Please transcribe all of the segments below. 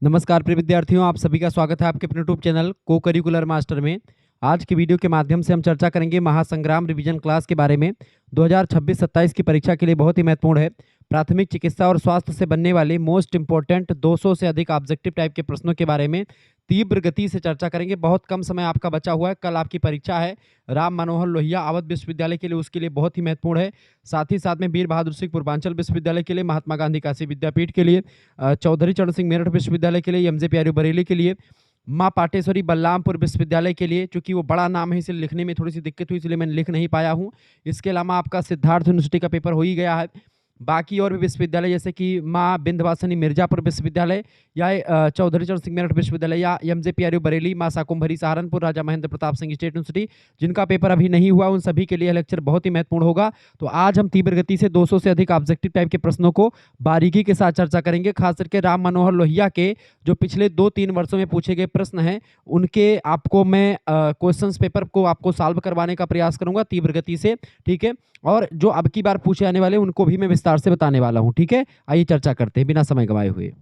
नमस्कार प्रिय विद्यार्थियों, आप सभी का स्वागत है आपके अपने यूट्यूब चैनल को करिकुलर मास्टर में। आज की वीडियो के माध्यम से हम चर्चा करेंगे महासंग्राम रिवीजन क्लास के बारे में। 2026-27 की परीक्षा के लिए बहुत ही महत्वपूर्ण है। प्राथमिक चिकित्सा और स्वास्थ्य से बनने वाले मोस्ट इंपॉर्टेंट 200 से अधिक ऑब्जेक्टिव टाइप के प्रश्नों के बारे में तीव्र गति से चर्चा करेंगे। बहुत कम समय आपका बचा हुआ है, कल आपकी परीक्षा है राम मनोहर लोहिया अवध विश्वविद्यालय के लिए, उसके लिए बहुत ही महत्वपूर्ण है। साथ ही साथ में वीर बहादुर सिंह पूर्वांचल विश्वविद्यालय के लिए, महात्मा गांधी काशी विद्यापीठ के लिए, चौधरी चरण सिंह मेरठ विश्वविद्यालय के लिए, एमजे प्यारी बरेली के लिए, माँ पाटेश्वरी बलरामपुर विश्वविद्यालय के लिए, चूंकि वो बड़ा नाम है इसलिए लिखने में थोड़ी सी दिक्कत हुई, इसलिए मैं लिख नहीं पाया हूँ। इसके अलावा आपका सिद्धार्थ यूनिवर्सिटी का पेपर हो ही गया है। बाकी और भी विश्वविद्यालय जैसे कि माँ विंध्यवासिनी मिर्जापुर विश्वविद्यालय या चौधरी चरण सिंह मेरठ विश्वविद्यालय या एमजे प्यारी बरेली, माँ शाकुंभरी सहारनपुर, राजा महेंद्र प्रताप सिंह स्टेट यूनिवर्सिटी, जिनका पेपर अभी नहीं हुआ, उन सभी के लिए लेक्चर बहुत ही महत्वपूर्ण होगा। तो आज हम तीव्र गति से 200 से अधिक ऑब्जेक्टिव टाइप के प्रश्नों को बारीकी के साथ चर्चा करेंगे। खास करके राम मनोहर लोहिया के जो पिछले 2-3 वर्षों में पूछे गए प्रश्न हैं, उनके आपको मैं क्वेश्चंस पेपर को आपको सॉल्व करवाने का प्रयास करूंगा तीव्र गति से, ठीक है। और जो अब की बार पूछे आने वाले उनको भी मैं विस्तार से बताने वाला हूं, ठीक है। आइए चर्चा करते हैं बिना समय गंवाए हुए।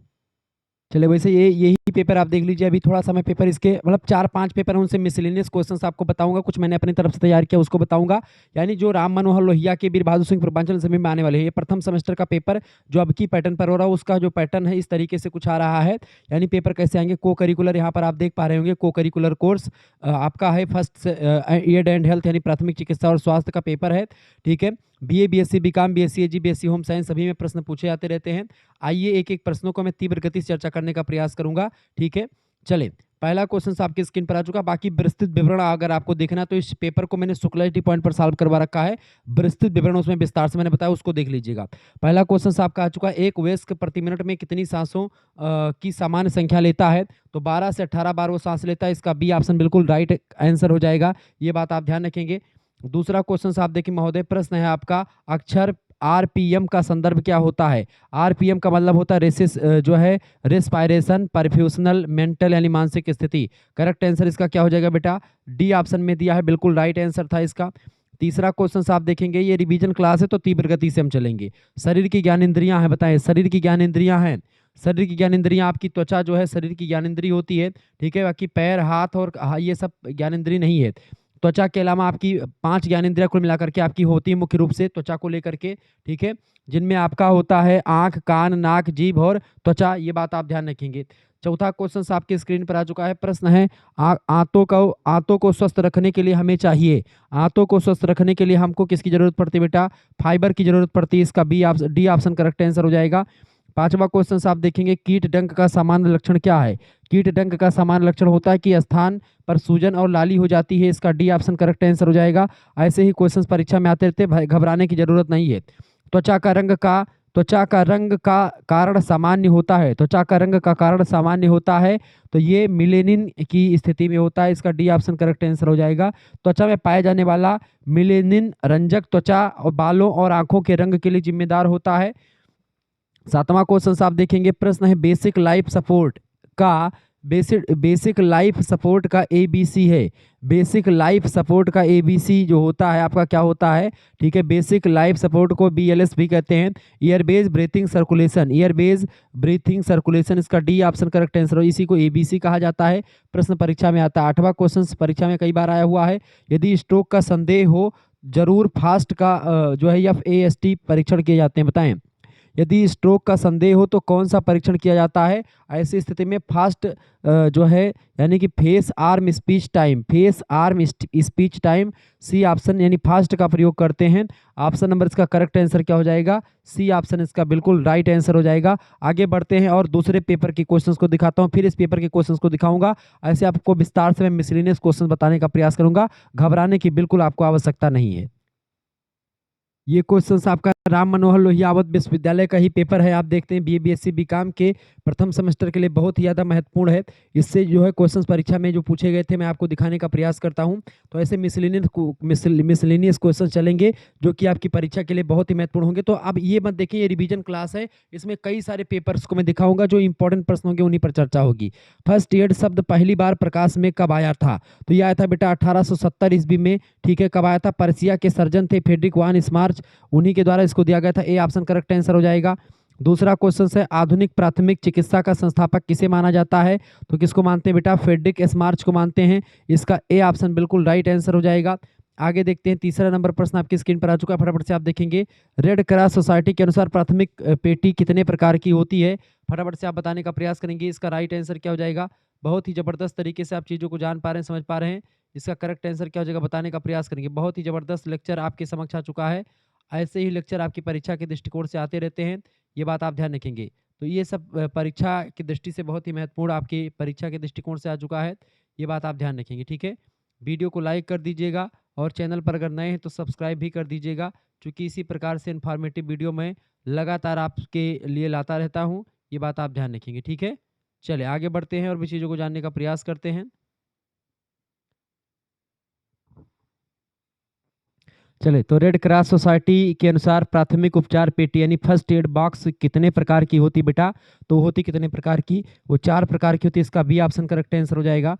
चलिए, वैसे यही पेपर आप देख लीजिए। अभी थोड़ा सा मैं पेपर इसके मतलब 4-5 पेपर उनसे मिसलेनियस क्वेश्चंस आपको बताऊंगा, कुछ मैंने अपनी तरफ से तैयार किया उसको बताऊंगा। यानी जो राम मनोहर लोहिया के वीर बहादुर सिंह पूर्वांचल सभी में आने वाले हैं, ये प्रथम सेमेस्टर का पेपर जो अब की पैटर्न पर हो रहा है, उसका जो पैटर्न है इस तरीके से कुछ आ रहा है। यानी पेपर कैसे आएंगे, को करिकुलर, यहाँ पर आप देख पा रहे होंगे को करिकुलर कोर्स आपका है फर्स्ट एड एंड हेल्थ यानी प्राथमिक चिकित्सा और स्वास्थ्य का पेपर है, ठीक है। बीए, बीएससी, बीकॉम, बीएससी एजी, बीएससी होम साइंस सभी में प्रश्न पूछे जाते रहते हैं। आइए एक एक प्रश्नों को मैं तीव्र गति से चर्चा करने का प्रयास करूंगा, ठीक है। चले, पहला क्वेश्चन आपकी स्क्रीन पर आ चुका। बाकी विस्तृत विवरण अगर आपको देखना तो इस पेपर को मैंने शुक्ला पॉइंट पर सॉल्व करवा रखा है। विस्तृत विवरण उसमें विस्तार से मैंने बताया, उसको देख लीजिएगा। पहला क्वेश्चन आपका आ चुका है, एक वयस्क प्रति मिनट में कितनी सांसों की सामान्य संख्या लेता है? तो 12 से 18 बार वो सांस लेता है। इसका बी ऑप्शन बिल्कुल राइट आंसर हो जाएगा, ये बात आप ध्यान रखेंगे। दूसरा क्वेश्चन आप देखिए महोदय, प्रश्न है आपका, अक्षर आरपीएम का संदर्भ क्या होता है? आरपीएम का मतलब होता है रेसिस जो है रेस्पायरेशन परफ्यूशनल मेंटल यानी मानसिक स्थिति। करेक्ट आंसर इसका क्या हो जाएगा बेटा? डी ऑप्शन में दिया है, बिल्कुल राइट आंसर था इसका। तीसरा क्वेश्चन आप देखेंगे, ये रिवीजन क्लास है तो तीव्र गति से हम चलेंगे। शरीर की ज्ञान इंद्रियां हैं, बताएं शरीर की ज्ञान इंद्रियां हैं। शरीर की ज्ञान इंद्रियां, आपकी त्वचा जो है शरीर की ज्ञान इंद्रिय होती है, ठीक है। बाकी पैर, हाथ और ये सब ज्ञान इंद्रिय नहीं है। त्वचा के अलावा आपकी 5 ज्ञानेंद्रियां कुल मिलाकर के आपकी होती है मुख्य रूप से त्वचा को लेकर के, ठीक है। जिनमें आपका होता है आंख, कान, नाक, जीभ और त्वचा, ये बात आप ध्यान रखेंगे। चौथा क्वेश्चन आपके स्क्रीन पर आ चुका है। प्रश्न है, आंतों को स्वस्थ रखने के लिए हमें चाहिए, आंतों को स्वस्थ रखने के लिए हमको किसकी जरूरत पड़ती है बेटा? फाइबर की जरूरत पड़ती है। इसका डी ऑप्शन करेक्ट आंसर हो जाएगा। पांचवा क्वेश्चन आप देखेंगे, कीट डंक का सामान्य लक्षण क्या है? कीट डंक का सामान्य लक्षण होता है कि स्थान पर सूजन और लाली हो जाती है। इसका डी ऑप्शन करेक्ट आंसर हो जाएगा। ऐसे ही क्वेश्चन परीक्षा में आते रहते हैं, घबराने की जरूरत नहीं है। त्वचा का रंग का कारण सामान्य होता है, त्वचा का रंग का कारण सामान्य होता है, तो ये मिलेनिन की स्थिति में होता है। इसका डी ऑप्शन करेक्ट आंसर हो जाएगा। त्वचा में पाया जाने वाला मिलेनिन रंजक त्वचा और बालों और आंखों के रंग के लिए जिम्मेदार होता है। सातवां क्वेश्चन आप देखेंगे, प्रश्न है, बेसिक लाइफ सपोर्ट का एबीसी है। बेसिक लाइफ सपोर्ट का एबीसी जो होता है आपका क्या होता है? ठीक है, बेसिक लाइफ सपोर्ट को बीएलएस भी कहते हैं। ईयरबेज ब्रीथिंग सर्कुलेशन, ईयरबेज ब्रीथिंग सर्कुलेशन, इसका डी ऑप्शन करेक्ट आंसर हो। इसी को एबीसी कहा जाता है। प्रश्न परीक्षा में आता है। आठवां क्वेश्चन परीक्षा में कई बार आया हुआ है, यदि स्ट्रोक का संदेह हो जरूर फास्ट का जो है FAST परीक्षण किए जाते हैं, बताएं। यदि स्ट्रोक का संदेह हो तो कौन सा परीक्षण किया जाता है? ऐसी स्थिति में फास्ट जो है यानी कि face arm speech time, C option यानी फास्ट का प्रयोग करते हैं। ऑप्शन नंबर इसका करेक्ट आंसर क्या हो जाएगा? सी ऑप्शन इसका बिल्कुल राइट आंसर हो जाएगा। आगे बढ़ते हैं और दूसरे पेपर के क्वेश्चंस को दिखाता हूं, फिर इस पेपर के क्वेश्चंस को दिखाऊंगा। ऐसे आपको विस्तार से मैं मिसलेनियस क्वेश्चन बताने का प्रयास करूंगा, घबराने की बिल्कुल आपको आवश्यकता नहीं है। ये क्वेश्चन आपका राम मनोहर लोहिया अवध विश्वविद्यालय का ही पेपर है। आप देखते हैं बीए, बीएससी, बीकॉम के प्रथम सेमेस्टर के लिए बहुत ही ज़्यादा महत्वपूर्ण है। इससे जो है क्वेश्चन परीक्षा में जो पूछे गए थे मैं आपको दिखाने का प्रयास करता हूं। तो ऐसे मिसलेनियस क्वेश्चन चलेंगे जो कि आपकी परीक्षा के लिए बहुत ही महत्वपूर्ण होंगे। तो अब ये मत देखिए, ये रिवीजन क्लास है, इसमें कई सारे पेपर्स को मैं दिखाऊंगा जो इंपॉर्टेंट प्रश्न होंगे, उन्हीं पर चर्चा होगी। फर्स्ट एड शब्द पहली बार प्रकाश में कब आया था? तो यह आया था बेटा 1870 ईस्वी में, ठीक है। कब आया था? पर्सिया के सर्जन थे फ्रेडरिक वान स्मार्च, उन्हीं के द्वारा इसको दिया गया था। ए ऑप्शन करेक्ट आंसर हो जाएगा। दूसरा क्वेश्चन है आधुनिक प्राथमिक चिकित्सा का संस्थापक किसे माना जाता है? तो किसको मानते हैं बेटा? फ्रेडरिक एस्मार्च को मानते हैं। इसका ए ऑप्शन बिल्कुल राइट आंसर हो जाएगा। आगे देखते हैं, तीसरा नंबर प्रश्न आपकी स्क्रीन पर आ चुका है, फटाफट से आप देखेंगे। रेड क्रॉस सोसाइटी के अनुसार प्राथमिक पेटी कितने प्रकार की होती है? फटाफट से आप बताने का प्रयास करेंगे। इसका राइट आंसर क्या हो जाएगा? बहुत ही जबरदस्त तरीके से आप चीज़ों को जान पा रहे हैं, समझ पा रहे हैं। इसका करेक्ट आंसर क्या हो जाएगा बताने का प्रयास करेंगे। बहुत ही जबरदस्त लेक्चर आपके समक्ष आ चुका है। ऐसे ही लेक्चर आपकी परीक्षा के दृष्टिकोण से आते रहते हैं, ये बात आप ध्यान रखेंगे। तो ये सब परीक्षा की दृष्टि से बहुत ही महत्वपूर्ण आपकी परीक्षा के दृष्टिकोण से आ चुका है, ये बात आप ध्यान रखेंगे, ठीक है। वीडियो को लाइक कर दीजिएगा और चैनल पर अगर नए हैं तो सब्सक्राइब भी कर दीजिएगा, क्योंकि इसी प्रकार से इन्फॉर्मेटिव वीडियो मैं लगातार आपके लिए लाता रहता हूँ, ये बात आप ध्यान रखेंगे, ठीक है। चलिए आगे बढ़ते हैं और भी चीज़ों को जानने का प्रयास करते हैं। चले तो रेड क्रॉस सोसाइटी के अनुसार प्राथमिक उपचार पेटी यानी फर्स्ट एड बॉक्स कितने प्रकार की होती बेटा? तो होती कितने प्रकार की? वो 4 प्रकार की होती है। इसका बी ऑप्शन करेक्ट आंसर हो जाएगा।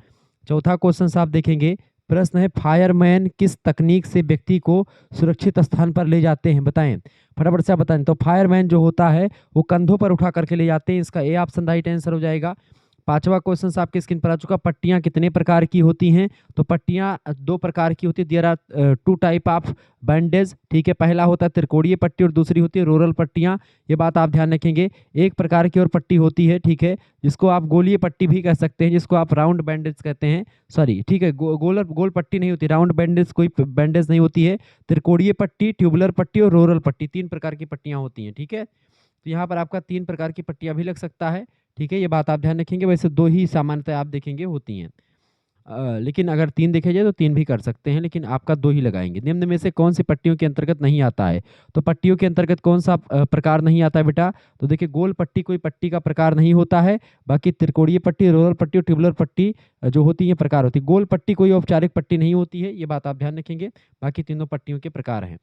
चौथा क्वेश्चन आप देखेंगे, प्रश्न है फायरमैन किस तकनीक से व्यक्ति को सुरक्षित स्थान पर ले जाते हैं? बताएं, फटाफट से आप बताएं। तो फायरमैन जो होता है वो कंधों पर उठा करके ले जाते हैं। इसका ए ऑप्शन राइट आंसर हो जाएगा। पांचवा क्वेश्चन आपके स्क्रीन पर आ चुका, पट्टियां कितने प्रकार की होती हैं? तो पट्टियां 2 प्रकार की होती है। There are 2 type of bandage, ठीक है। पहला होता है त्रिकोणीय पट्टी और दूसरी होती है रोलर पट्टियां, ये बात आप ध्यान रखेंगे। एक प्रकार की और पट्टी होती है, ठीक है, जिसको आप गोलीय पट्टी भी कह सकते हैं, जिसको आप राउंड बैंडेज कहते हैं। सॉरी, ठीक है, गोल पट्टी नहीं होती, राउंड बैंडेज कोई बैंडेज नहीं होती है। त्रिकोणीय पट्टी, ट्यूबुलर पट्टी और रोलर पट्टी, 3 प्रकार की पट्टियां होती हैं, ठीक है। तो यहाँ पर आपका 3 प्रकार की पट्टियां भी लग सकता है, ठीक है, ये बात आप ध्यान रखेंगे। वैसे 2 ही सामान्यतः आप देखेंगे होती हैं, लेकिन अगर 3 देखे जाए तो 3 भी कर सकते हैं, लेकिन आपका 2 ही लगाएंगे। निम्न में से कौन सी पट्टियों के अंतर्गत नहीं आता है? तो पट्टियों के अंतर्गत कौन सा प्रकार नहीं आता है बेटा? तो देखिए, गोल पट्टी कोई पट्टी का प्रकार नहीं होता है। बाकी त्रिकोणीय पट्टी, रोलर पट्टी और ट्यूबुलर पट्टी जो होती है प्रकार होती है। गोल पट्टी कोई औपचारिक पट्टी नहीं होती है, ये बात आप ध्यान रखेंगे। बाकी तीनों पट्टियों के प्रकार हैं।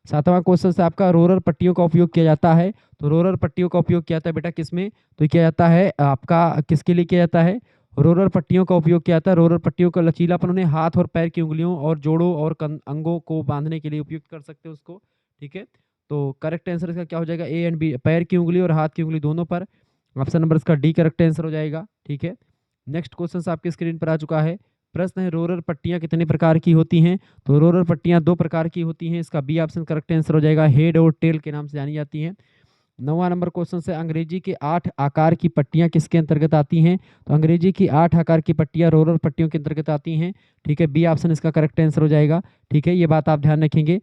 सातवां क्वेश्चन से आपका रोलर पट्टियों का उपयोग किया जाता है। तो रोलर पट्टियों का उपयोग किया जाता है बेटा किसमें? तो किया जाता है आपका, किसके लिए किया जाता है? रोलर पट्टियों का उपयोग किया जाता है। रोलर पट्टियों का लचीलापन उन्हें हाथ और पैर की उंगलियों और जोड़ों और अंगों को बांधने के लिए उपयुक्त कर सकते हैं उसको, ठीक है। तो करेक्ट आंसर इसका क्या हो जाएगा? ए एंड बी, पैर की उंगली और हाथ की उंगली दोनों पर। ऑप्शन नंबर इसका डी करेक्ट आंसर हो जाएगा, ठीक है। नेक्स्ट क्वेश्चन आपकी स्क्रीन पर आ चुका है। प्रश्न है रोलर पट्टियां कितने प्रकार की होती हैं? तो रोलर पट्टियां 2 प्रकार की होती हैं। इसका बी ऑप्शन करेक्ट आंसर हो जाएगा। हेड और टेल के नाम से जानी जाती हैं। 9वां नंबर क्वेश्चन से अंग्रेजी के 8 आकार की पट्टियां किसके अंतर्गत आती हैं? तो अंग्रेजी की 8 आकार की पट्टियां रोलर पट्टियों के अंतर्गत आती हैं, ठीक है। बी ऑप्शन इसका करेक्ट आंसर हो जाएगा, ठीक है, ये बात आप ध्यान रखेंगे।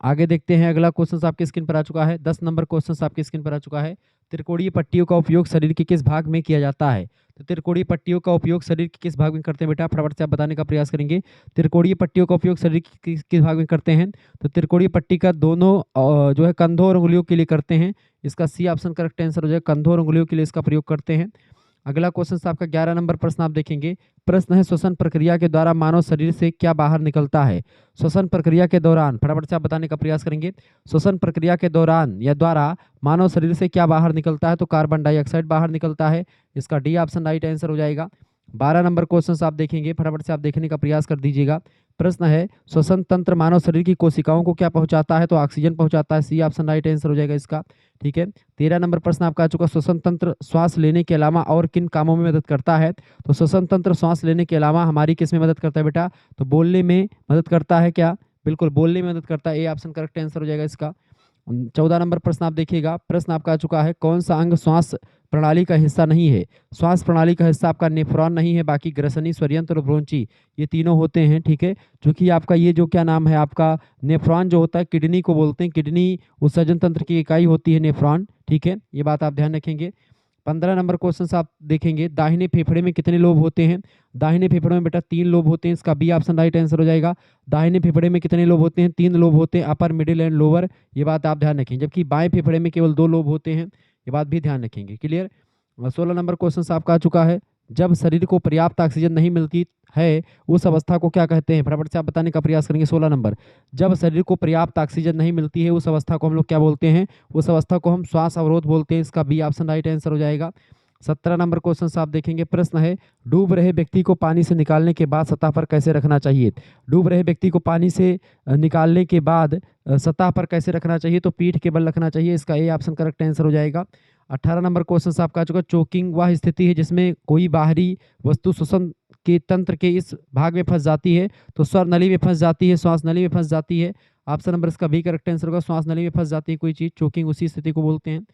आगे देखते हैं, अगला क्वेश्चन आपके स्क्रीन पर आ चुका है। 10 नंबर क्वेश्चन आपके स्क्रीन पर आ चुका है। त्रिकोणीय पट्टियों का उपयोग शरीर के किस भाग में किया जाता है? तो त्रिकोणीय पट्टियों का उपयोग शरीर के किस भाग में करते हैं बेटा? फटाफट से आप बताने का प्रयास करेंगे। त्रिकोणीय पट्टियों का उपयोग शरीर के किस भाग में करते हैं? तो त्रिकोणीय पट्टी का दोनों जो है कंधों और उंगलियों के लिए करते हैं। इसका सी ऑप्शन करेक्ट आंसर हो जाएगा, कंधों और उंगलियों के लिए इसका प्रयोग करते हैं। अगला क्वेश्चन आपका 11 नंबर प्रश्न आप देखेंगे। प्रश्न है श्वसन प्रक्रिया के द्वारा मानव शरीर से क्या बाहर निकलता है? श्वसन प्रक्रिया के दौरान, फटाफट से आप बताने का प्रयास करेंगे। श्वसन प्रक्रिया के दौरान या द्वारा मानव शरीर से क्या बाहर निकलता है? तो कार्बन डाइऑक्साइड बाहर निकलता है। इसका डी ऑप्शन राइट आंसर हो जाएगा। 12 नंबर क्वेश्चन आप देखेंगे, फटाफट से आप देखने का प्रयास कर दीजिएगा। प्रश्न है श्वसन तंत्र मानव शरीर की कोशिकाओं को क्या पहुंचाता है? तो ऑक्सीजन पहुंचाता है। सी ऑप्शन राइट आंसर हो जाएगा इसका, ठीक है। 13 नंबर प्रश्न आपका आ चुका, श्वसन तंत्र श्वास लेने के अलावा और किन कामों में मदद करता है? तो श्वसन तंत्र श्वास लेने के अलावा हमारी किस में मदद करता है बेटा? तो बोलने में मदद करता है। क्या? बिल्कुल बोलने में मदद करता है। ए ऑप्शन करेक्ट आंसर हो जाएगा इसका। 14 नंबर प्रश्न आप देखिएगा। प्रश्न आपका आ चुका है, कौन सा अंग श्वास प्रणाली का हिस्सा नहीं है? श्वास प्रणाली का हिस्सा आपका नेफ्रॉन नहीं है, बाकी ग्रसनी, स्वरयंत्र और ब्रोंची ये तीनों होते हैं, ठीक है। जो कि आपका ये जो क्या नाम है आपका, नेफ्रॉन जो होता है किडनी को बोलते हैं। किडनी उत्सर्जन तंत्र की इकाई होती है नेफ्रॉन, ठीक है, ये बात आप ध्यान रखेंगे। 15 नंबर क्वेश्चन आप देखेंगे, दाहिने फेफड़े में कितने लोब होते हैं? दाहिने फेफड़े में बेटा 3 लोब होते हैं। इसका बी ऑप्शन राइट आंसर हो जाएगा। दाहिने फेफड़े में कितने लोब होते हैं? 3 लोब होते हैं, अपर, मिडिल एंड लोअर, ये बात आप ध्यान रखेंगे। जबकि बाएं फेफड़े में केवल 2 लोब होते हैं, ये बात भी ध्यान रखेंगे, क्लियर। 16 नंबर क्वेश्चन आपका आ चुका है, जब शरीर को पर्याप्त ऑक्सीजन नहीं मिलती है उस अवस्था को क्या कहते हैं? फटाफट से आप बताने का प्रयास करेंगे। 16 नंबर, जब शरीर को पर्याप्त ऑक्सीजन नहीं मिलती है उस अवस्था को हम लोग क्या बोलते हैं? उस अवस्था को हम श्वास अवरोध बोलते हैं। इसका बी ऑप्शन राइट आंसर हो जाएगा। 17 नंबर क्वेश्चन से आप देखेंगे, प्रश्न है डूब रहे व्यक्ति को पानी से निकालने के बाद सतह पर कैसे रखना चाहिए। डूब रहे व्यक्ति को पानी से निकालने के बाद सतह पर कैसे रखना चाहिए, तो पीठ के बल रखना चाहिए। इसका ए ऑप्शन करेक्ट आंसर हो जाएगा। 18 नंबर क्वेश्चन से आपका आ चुका, चोकिंग वह स्थिति है जिसमें कोई बाहरी वस्तु श्वसन के तंत्र के इस भाग में फंस जाती है, तो स्वर नली में फंस जाती है, श्वास नली में फंस जाती है। ऑप्शन नंबर इसका बी करेक्ट आंसर होगा, श्वास नली में फंस जाती है कोई चीज, चोकिंग उसी स्थिति को बोलते हैं।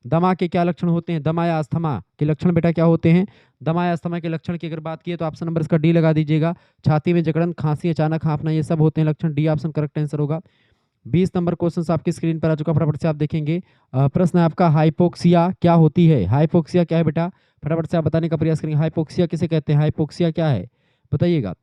दमा के क्या लक्षण होते हैं, दमा या अस्थमा के लक्षण बेटा क्या होते हैं। दमा या अस्थमा के लक्षण की अगर बात की तो ऑप्शन नंबर इसका डी लगा दीजिएगा, छाती में जकड़न, खांसी, अचानक हाँफना, ये सब होते हैं लक्षण, डी ऑप्शन करेक्ट आंसर होगा। 20 नंबर क्वेश्चन आपकी स्क्रीन पर आ चुका, फटाफट से आप देखेंगे। प्रश्न है आपका, हाइपोक्सिया क्या होती है। हाइपोक्सिया क्या है बेटा, फटाफट से आप बताने का प्रयास करेंगे। हाइपोक्सिया किसे कहते हैं, हाइपोक्सिया क्या है बताइएगा।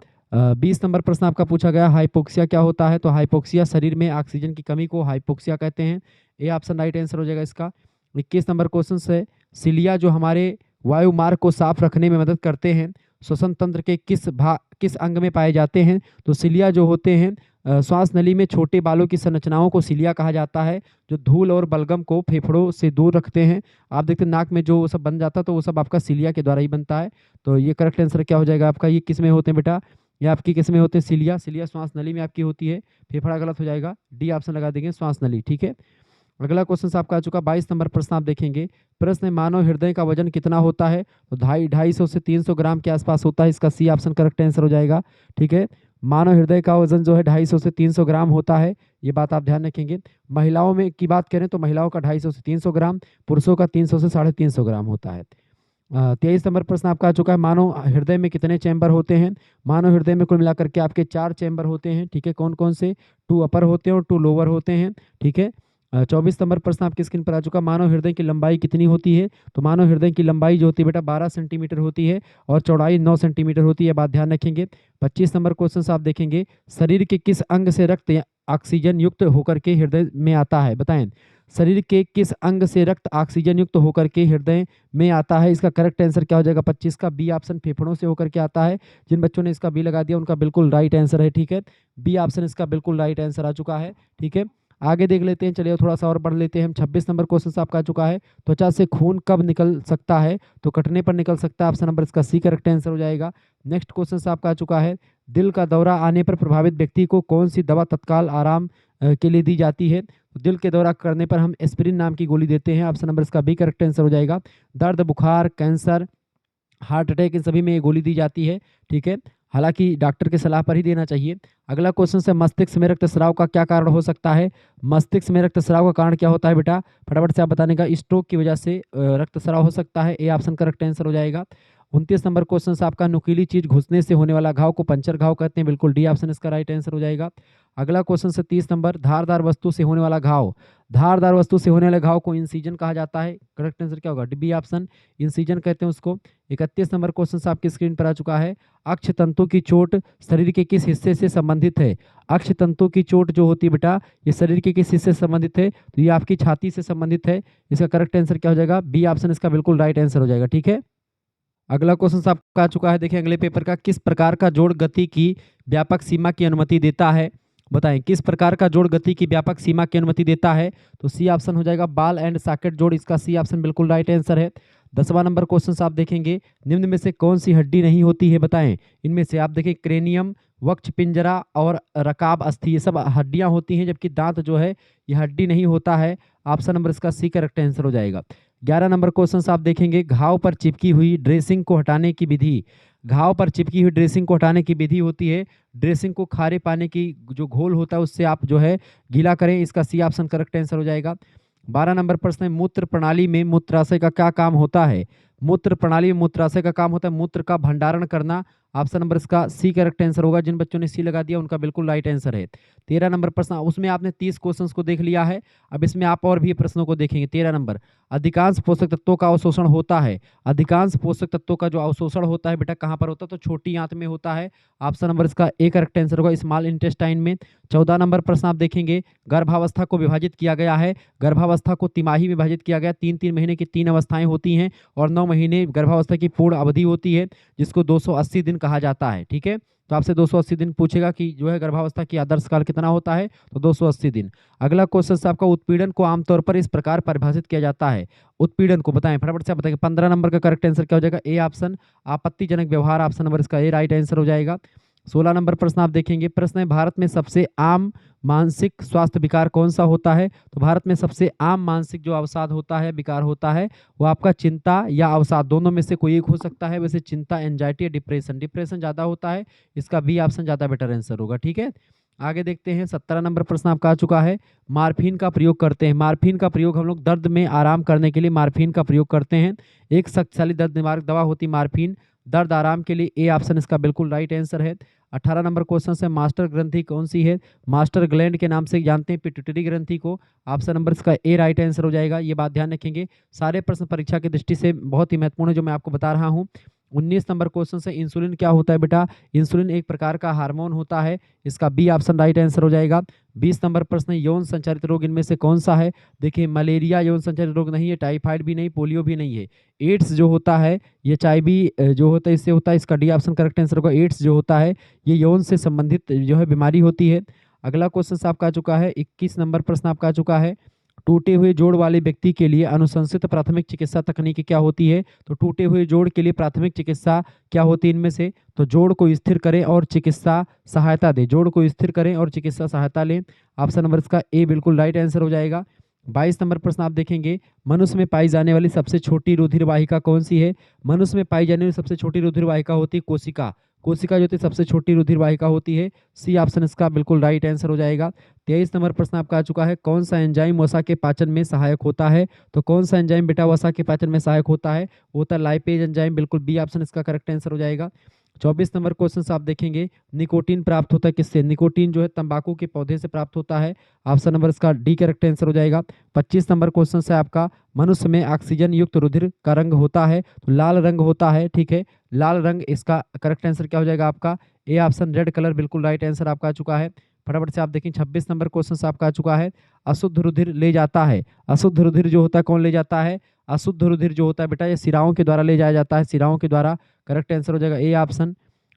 20 नंबर प्रश्न आपका पूछा गया, हाइपोक्सिया क्या होता है, तो हाइपोक्सिया शरीर में ऑक्सीजन की कमी को हाइपोक्सिया कहते हैं। ए ऑप्शन राइट आंसर हो जाएगा इसका। 21 नंबर क्वेश्चन है, सिलिया जो हमारे वायु मार्ग को साफ रखने में मदद करते हैं, श्वसन तंत्र के किस अंग में पाए जाते हैं, तो सिलिया जो होते हैं श्वास नली में छोटे बालों की संरचनाओं को सिलिया कहा जाता है, जो धूल और बलगम को फेफड़ों से दूर रखते हैं। आप देखते हैं नाक में जो वो सब बन जाता है तो वो सब आपका सिलिया के द्वारा ही बनता है। तो ये करेक्ट आंसर क्या हो जाएगा आपका, ये किस में होते हैं बेटा, ये आपकी किस में होते हैं, सिलिया, सिलिया श्वास नली में आपकी होती है। फेफड़ा गलत हो जाएगा, डी ऑप्शन लगा देंगे, श्वास नली, ठीक है। अगला क्वेश्चन आपका आ चुका, 22 नंबर प्रश्न आप देखेंगे। प्रश्न है, मानव हृदय का वजन कितना होता है, तो 250 से 300 ग्राम के आसपास होता है। इसका सी ऑप्शन करेक्ट आंसर हो जाएगा, ठीक है। मानव हृदय का वजन जो है 250 से 300 ग्राम होता है, ये बात आप ध्यान रखेंगे। महिलाओं में की बात करें तो महिलाओं का 250 से 300 ग्राम, पुरुषों का 300 से 350 ग्राम होता है। 23 नंबर प्रश्न आपका आ चुका है, मानव हृदय में कितने चैम्बर होते हैं। मानव हृदय में कुल मिलाकर के आपके 4 चैम्बर होते हैं, ठीक है। कौन कौन से, 2 अपर होते हैं और 2 लोअर होते हैं, ठीक है। 24 नंबर प्रश्न आपकी स्क्रीन पर आ चुका, मानव हृदय की लंबाई कितनी होती है, तो मानव हृदय की लंबाई जो होती है बेटा 12 सेंटीमीटर होती है और चौड़ाई 9 सेंटीमीटर होती है, बात ध्यान रखेंगे। 25 नंबर क्वेश्चन आप देखेंगे, शरीर के किस अंग से रक्त ऑक्सीजन युक्त होकर के हृदय में आता है, बताएं। शरीर के किस अंग से रक्त ऑक्सीजन युक्त होकर के हृदय में आता है, इसका करेक्ट आंसर क्या हो जाएगा 25 का, बी ऑप्शन फेफड़ों से होकर के आता है। जिन बच्चों ने इसका बी लगा दिया उनका बिल्कुल राइट आंसर है, ठीक है। बी ऑप्शन इसका बिल्कुल राइट आंसर आ चुका है, ठीक है। आगे देख लेते हैं, चलिए थोड़ा सा और पढ़ लेते हैं हम। 26 नंबर क्वेश्चन आपका आ चुका है, त्वचा से खून कब निकल सकता है, तो कटने पर निकल सकता है। ऑप्शन नंबर इसका सी करेक्ट आंसर हो जाएगा। नेक्स्ट क्वेश्चन आपका आ चुका है, दिल का दौरा आने पर प्रभावित व्यक्ति को कौन सी दवा तत्काल आराम के लिए दी जाती है, तो दिल के दौरा करने पर हम एस्पिरिन नाम की गोली देते हैं। ऑप्शन नंबर इसका बी करेक्ट आंसर हो जाएगा। दर्द, बुखार, कैंसर, हार्ट अटैक, इन सभी में ये गोली दी जाती है, ठीक है। हालांकि डॉक्टर की सलाह पर ही देना चाहिए। अगला क्वेश्चन है, मस्तिष्क में रक्तस्राव का क्या कारण हो सकता है। मस्तिष्क में रक्तस्राव का कारण क्या होता है बेटा, फटाफट से आप बताने का, स्ट्रोक की वजह से रक्तस्राव हो सकता है। ए ऑप्शन करेक्ट आंसर हो जाएगा। 29 नंबर क्वेश्चन आपका, नुकीली चीज घुसने से होने वाला घाव को पंचर घाव कहते हैं, बिल्कुल डी ऑप्शन इसका राइट आंसर हो जाएगा। अगला क्वेश्चन से 30 नंबर, धारदार वस्तु से होने वाला घाव, धारदार वस्तु से होने वाले घाव को इंसिजन कहा जाता है। करेक्ट आंसर क्या होगा, बी ऑप्शन, इंसिजन कहते हैं उसको। 31 नंबर क्वेश्चन आपकी स्क्रीन पर आ चुका है, अक्ष तंतु की चोट शरीर के किस हिस्से से संबंधित है। अक्ष तंतु की चोट जो होती है बेटा, ये शरीर के किस हिस्से से संबंधित है, तो ये आपकी छाती से संबंधित है। इसका करेक्ट आंसर क्या हो जाएगा, बी ऑप्शन इसका बिल्कुल राइट आंसर हो जाएगा, ठीक है। अगला क्वेश्चन आपका आ चुका है, देखिए अगले पेपर का, किस प्रकार का जोड़ गति की व्यापक सीमा की अनुमति देता है, बताएं। किस प्रकार का जोड़ गति की व्यापक सीमा की अनुमति देता है, तो सी ऑप्शन हो जाएगा, बाल एंड सॉकेट जोड़, इसका सी ऑप्शन बिल्कुल राइट आंसर है। 10वां नंबर क्वेश्चन आप देखेंगे, निम्न में से कौन सी हड्डी नहीं होती है, बताएं। इनमें से आप देखें, क्रेनियम, वक्ष पिंजरा और रकाब अस्थि, ये सब हड्डियां होती हैं, जबकि दांत जो है ये हड्डी नहीं होता है। ऑप्शन नंबर इसका सी करेक्ट आंसर हो जाएगा। 11 नंबर क्वेश्चन आप देखेंगे, घाव पर चिपकी हुई ड्रेसिंग को हटाने की विधि, घाव पर चिपकी हुई ड्रेसिंग को हटाने की विधि होती है, ड्रेसिंग को खारे पानी की जो घोल होता है उससे आप जो है गीला करें, इसका सी ऑप्शन करेक्ट आंसर हो जाएगा। 12 नंबर प्रश्न है, मूत्र प्रणाली में मूत्राशय का क्या काम होता है। मूत्र प्रणाली में मूत्राशय का काम होता है मूत्र का भंडारण करना। ऑप्शन नंबर इसका सी करेक्ट आंसर होगा। जिन बच्चों ने सी लगा दिया उनका बिल्कुल राइट आंसर है। 13 नंबर प्रश्न, उसमें आपने 30 क्वेश्चंस को देख लिया है, अब इसमें आप और भी प्रश्नों को देखेंगे। 13 नंबर, अधिकांश पोषक तत्वों का अवशोषण होता है। अधिकांश पोषक तत्वों का जो अवशोषण होता है बेटा कहाँ पर होता है, तो छोटी आंत में होता है। ऑप्शन नंबर इसका ए करेक्ट आंसर होगा, स्मॉल इंटेस्टाइन में। 14 नंबर प्रश्न आप देखेंगे, गर्भावस्था को विभाजित किया गया है। गर्भावस्था को तिमाही में विभाजित किया गया, 3-3 महीने की 3 अवस्थाएं होती हैं और 9 महीने गर्भावस्था की पूर्ण अवधि होती है, जिसको 280 दिन कहा जाता है। ठीक है, तो आपसे 280 दिन पूछेगा कि जो है गर्भावस्था की आदर्श काल कितना होता है, तो 280 दिन। अगला क्वेश्चन से आपका उत्पीड़न को आमतौर पर इस प्रकार परिभाषित किया जाता है। उत्पीड़न को बताएं, फटाफट से बताएं। 15 नंबर का करेक्ट आंसर क्या हो जाएगा? ए ऑप्शन, आपत्तिजनक व्यवहार ऑप्शन नंबर इसका ए राइट आंसर हो जाएगा। 16 नंबर प्रश्न आप देखेंगे। प्रश्न है, भारत में सबसे आम मानसिक स्वास्थ्य विकार कौन सा होता है? तो भारत में सबसे आम मानसिक जो अवसाद होता है, विकार होता है, वो आपका चिंता या अवसाद, दोनों में से कोई एक हो सकता है। वैसे चिंता, एंजाइटी या डिप्रेशन, डिप्रेशन ज़्यादा होता है, इसका बी ऑप्शन ज़्यादा बेटर आंसर होगा। ठीक है, आगे देखते हैं। 17 नंबर प्रश्न आपका आ चुका है। मार्फिन का प्रयोग करते हैं। मार्फिन का प्रयोग हम लोग दर्द में आराम करने के लिए मार्फिन का प्रयोग करते हैं। एक शक्तिशाली दर्द निवारक दवा होती है मार्फिन, दर्द आराम के लिए ए ऑप्शन इसका बिल्कुल राइट आंसर है। 18 नंबर क्वेश्चन से, मास्टर ग्रंथि कौन सी है? मास्टर ग्लैंड के नाम से जानते हैं पिट्यूटरी ग्रंथि को, ऑप्शन नंबर इसका ए राइट आंसर हो जाएगा। ये बात ध्यान रखेंगे, सारे प्रश्न परीक्षा की दृष्टि से बहुत ही महत्वपूर्ण है जो मैं आपको बता रहा हूँ। 19 नंबर क्वेश्चन से, इंसुलिन क्या होता है बेटा? इंसुलिन एक प्रकार का हार्मोन होता है, इसका बी ऑप्शन राइट आंसर हो जाएगा। 20 नंबर प्रश्न, यौन संचारित रोग इनमें से कौन सा है? देखिए, मलेरिया यौन संचारित रोग नहीं है, टाइफाइड भी नहीं, पोलियो भी नहीं है। एड्स जो होता है, ये एचआईवी जो होता है इससे होता है, इसका डी ऑप्शन करेक्ट आंसर होगा। एड्स जो होता है ये यौन से संबंधित जो है बीमारी होती है। अगला क्वेश्चन आपका आ चुका है। 21 नंबर प्रश्न आपका आ चुका है। टूटे हुए जोड़ वाले व्यक्ति के लिए अनुशंसित प्राथमिक चिकित्सा तकनीक क्या होती है? तो टूटे हुए जोड़ के लिए प्राथमिक चिकित्सा क्या होती है इनमें से? तो जोड़ को स्थिर करें और चिकित्सा सहायता दें। जोड़ को स्थिर करें और चिकित्सा सहायता लें, ऑप्शन नंबर इसका ए बिल्कुल राइट आंसर हो जाएगा। 22 नंबर प्रश्न आप देखेंगे। मनुष्य में पाई जाने वाली सबसे छोटी रुधिर वाहिका कौन सी है? मनुष्य में पाई जाने वाली सबसे छोटी रुधिर वाहिका होती है कोशिका। कोशिका जो होती है सबसे छोटी रुधिर वाहिका होती है, सी ऑप्शन इसका बिल्कुल राइट आंसर हो जाएगा। 23 नंबर प्रश्न आपका आ चुका है। कौन सा एंजाइम वसा के पाचन में सहायक होता है? तो कौन सा एंजाइम बेटा वसा के पाचन में सहायक होता है? वो होता है लाइपेज एंजाइम, बिल्कुल बी ऑप्शन इसका करेक्ट आंसर हो जाएगा। 24 नंबर क्वेश्चन आप देखेंगे। निकोटीन प्राप्त होता है किससे? निकोटीन जो है तंबाकू के पौधे से प्राप्त होता है, ऑप्शन नंबर इसका डी करेक्ट आंसर हो जाएगा। 25 नंबर क्वेश्चन है आपका। मनुष्य में ऑक्सीजन युक्त रुधिर का रंग होता है, तो लाल रंग होता है। ठीक है, लाल रंग, इसका करेक्ट आंसर क्या हो जाएगा आपका? ए ऑप्शन रेड कलर, बिल्कुल राइट आंसर आपका आ चुका है। फटाफट से आप देखें। 26 नंबर क्वेश्चन आपका आ चुका है। अशुद्ध रुधिर ले जाता है। अशुद्ध रुधिर जो होता है कौन ले जाता है? अशुद्ध रुधिर जो होता है बेटा ये सिराओं के द्वारा ले जाया जाता है, सिराओं के द्वारा, करेक्ट आंसर हो जाएगा ए ऑप्शन।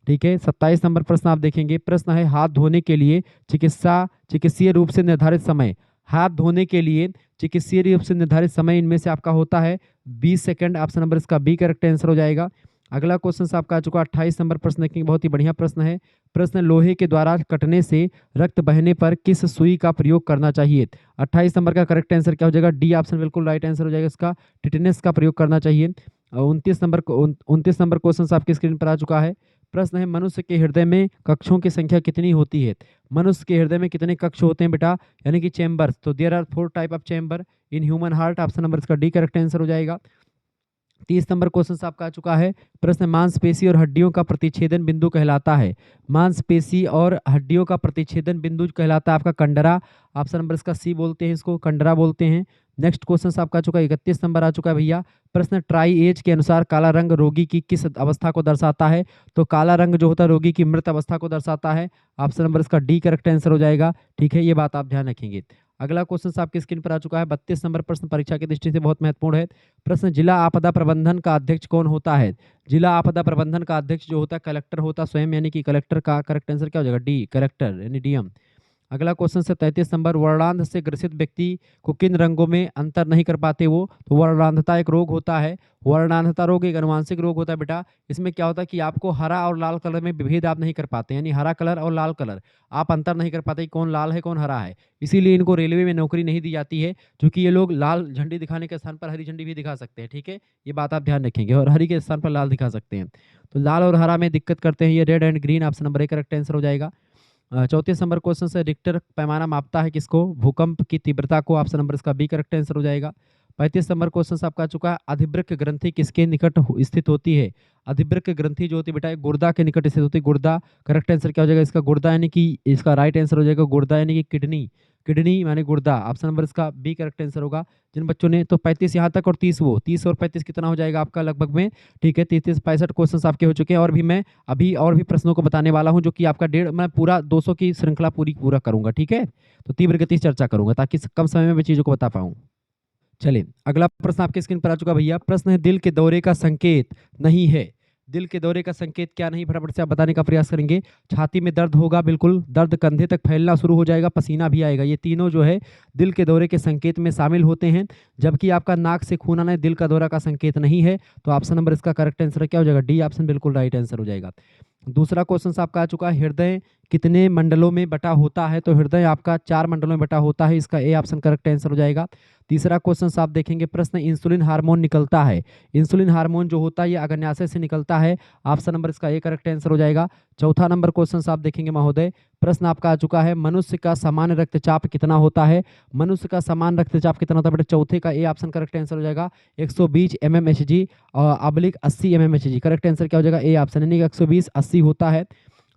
ठीक है, 27 नंबर प्रश्न आप देखेंगे। प्रश्न है, हाथ धोने के लिए चिकित्सीय रूप से निर्धारित समय। हाथ धोने के लिए चिकित्सीय रूप से निर्धारित समय इनमें से आपका होता है 20 सेकंड, ऑप्शन नंबर इसका बी करेक्ट आंसर हो जाएगा। अगला क्वेश्चन आपका आ चुका 28 नंबर प्रश्न देखेंगे, बहुत ही बढ़िया प्रश्न है। प्रश्न, लोहे के द्वारा कटने से रक्त बहने पर किस सुई का प्रयोग करना चाहिए? 28 नंबर का करेक्ट आंसर क्या हो जाएगा? डी ऑप्शन बिल्कुल राइट आंसर हो जाएगा इसका, टिटेनस का प्रयोग करना चाहिए। 29 नंबर क्वेश्चन आपकी स्क्रीन पर आ चुका है। प्रश्न है, मनुष्य के हृदय में कक्षों की संख्या कितनी होती है? मनुष्य के हृदय में कितने कक्ष होते हैं बेटा, यानी कि चेंबर्स? तो there are 4 type of chamber in human heart, option number इसका डी करेक्ट आंसर हो जाएगा। 30 नंबर क्वेश्चन आपका आ चुका है। प्रश्न, मांसपेशी और हड्डियों का प्रतिच्छेदन बिंदु कहलाता है। मांसपेशी और हड्डियों का प्रतिच्छेदन बिंदु कहलाता है आपका कंडरा, ऑप्शन नंबर इसका सी बोलते हैं, इसको कंडरा बोलते हैं। नेक्स्ट क्वेश्चन आपका आ चुका है। 31 नंबर आ चुका है भैया। प्रश्न, ट्राई एज के अनुसार काला रंग रोगी की किस अवस्था को दर्शाता है? तो काला रंग जो होता है रोगी की मृत अवस्था को दर्शाता है, ऑप्शन नंबर इसका डी करेक्ट आंसर हो जाएगा। ठीक है, ये बात आप ध्यान रखेंगे। अगला क्वेश्चन आपकी स्क्रीन पर आ चुका है। 32 नंबर प्रश्न परीक्षा की दृष्टि से बहुत महत्वपूर्ण है। प्रश्न, जिला आपदा प्रबंधन का अध्यक्ष कौन होता है? जिला आपदा प्रबंधन का अध्यक्ष जो होता है कलेक्टर होता है स्वयं, यानी कि कलेक्टर का करेक्ट आंसर क्या हो जाएगा? डी कलेक्टर यानी डीएम। अगला क्वेश्चन से 33 नंबर, वर्णांध से ग्रसित व्यक्ति को किन रंगों में अंतर नहीं कर पाते वो? तो वर्णांधता एक रोग होता है। वर्णांधता रोग एक अनुवांशिक रोग होता है बेटा। इसमें क्या होता है कि आपको हरा और लाल कलर में विभेद आप नहीं कर पाते, यानी हरा कलर और लाल कलर आप अंतर नहीं कर पाते कौन लाल है कौन हरा है। इसीलिए इनको रेलवे में नौकरी नहीं दी जाती है, क्योंकि ये लोग लाल झंडी दिखाने के स्थान पर हरी झंडी भी दिखा सकते हैं। ठीक है, ये बात आप ध्यान रखेंगे, और हरी के स्थान पर लाल दिखा सकते हैं। तो लाल और हरा में दिक्कत करते हैं ये red and green, option number A correct answer हो जाएगा। 34 नंबर क्वेश्चन से, रिक्टर पैमाना मापता है किसको? भूकंप की तीव्रता को, ऑप्शन नंबर इसका बी करेक्ट आंसर हो जाएगा। 35 नंबर क्वेश्चन आपका आ चुका है। अधिवृक्क ग्रंथि किसके निकट स्थित होती है? अधिवृक्क ग्रंथि जो होती है बेटा गुर्दा के निकट स्थित होती है। गुर्दा, करेक्ट आंसर क्या हो जाएगा इसका? गुर्दा, यानी कि इसका राइट आंसर हो जाएगा गुर्दा यानी कि किडनी। किडनी माने गुर्दा, ऑप्शन नंबर इसका बी करेक्ट आंसर होगा। जिन बच्चों ने तो 35 यहाँ तक और 30 वो 30 और 35 कितना हो जाएगा आपका लगभग में? ठीक है, 33 65 क्वेश्चन आपके हो चुके हैं, और भी मैं अभी और भी प्रश्नों को बताने वाला हूं, जो कि आपका मैं पूरा 200 की श्रृंखला पूरा करूंगा। ठीक है, तो तीव्र गति से चर्चा करूंगा ताकि कम समय में मैं चीजों को बता पाऊं। चलिए अगला प्रश्न आपके स्क्रीन पर आ चुका भैया। प्रश्न है दिल के दौरे का संकेत नहीं है। दिल के दौरे का संकेत क्या नहीं, फटाफट से आप बताने का प्रयास करेंगे। छाती में दर्द होगा, बिल्कुल दर्द कंधे तक फैलना शुरू हो जाएगा, पसीना भी आएगा, ये तीनों जो है दिल के दौरे के संकेत में शामिल होते हैं। जबकि आपका नाक से खून आना दिल का दौरा का संकेत नहीं है। तो ऑप्शन नंबर इसका करेक्ट आंसर क्या हो जाएगा, डी ऑप्शन बिल्कुल राइट आंसर हो जाएगा। दूसरा क्वेश्चन आपका आ चुका है, हृदय कितने मंडलों में बटा होता है। तो हृदय आपका 4 मंडलों में बटा होता है, इसका ए ऑप्शन करेक्ट आंसर हो जाएगा। तीसरा क्वेश्चन आप देखेंगे, प्रश्न इंसुलिन हार्मोन निकलता है। इंसुलिन हार्मोन जो होता है ये अग्न्याशय से निकलता है, ऑप्शन नंबर इसका ए करेक्ट आंसर हो जाएगा। चौथा नंबर क्वेश्चन आप देखेंगे महोदय, प्रश्न आपका आ चुका है, मनुष्य का सामान्य रक्तचाप कितना होता है। मनुष्य का सामान्य रक्तचाप कितना होता है बेटा, चौथे का ए ऑप्शन करेक्ट आंसर हो जाएगा 120 mmHg oblique 80 mmHg। Correct answer क्या हो जाएगा, ए ऑप्शन, यानी कि 120 80 होता है।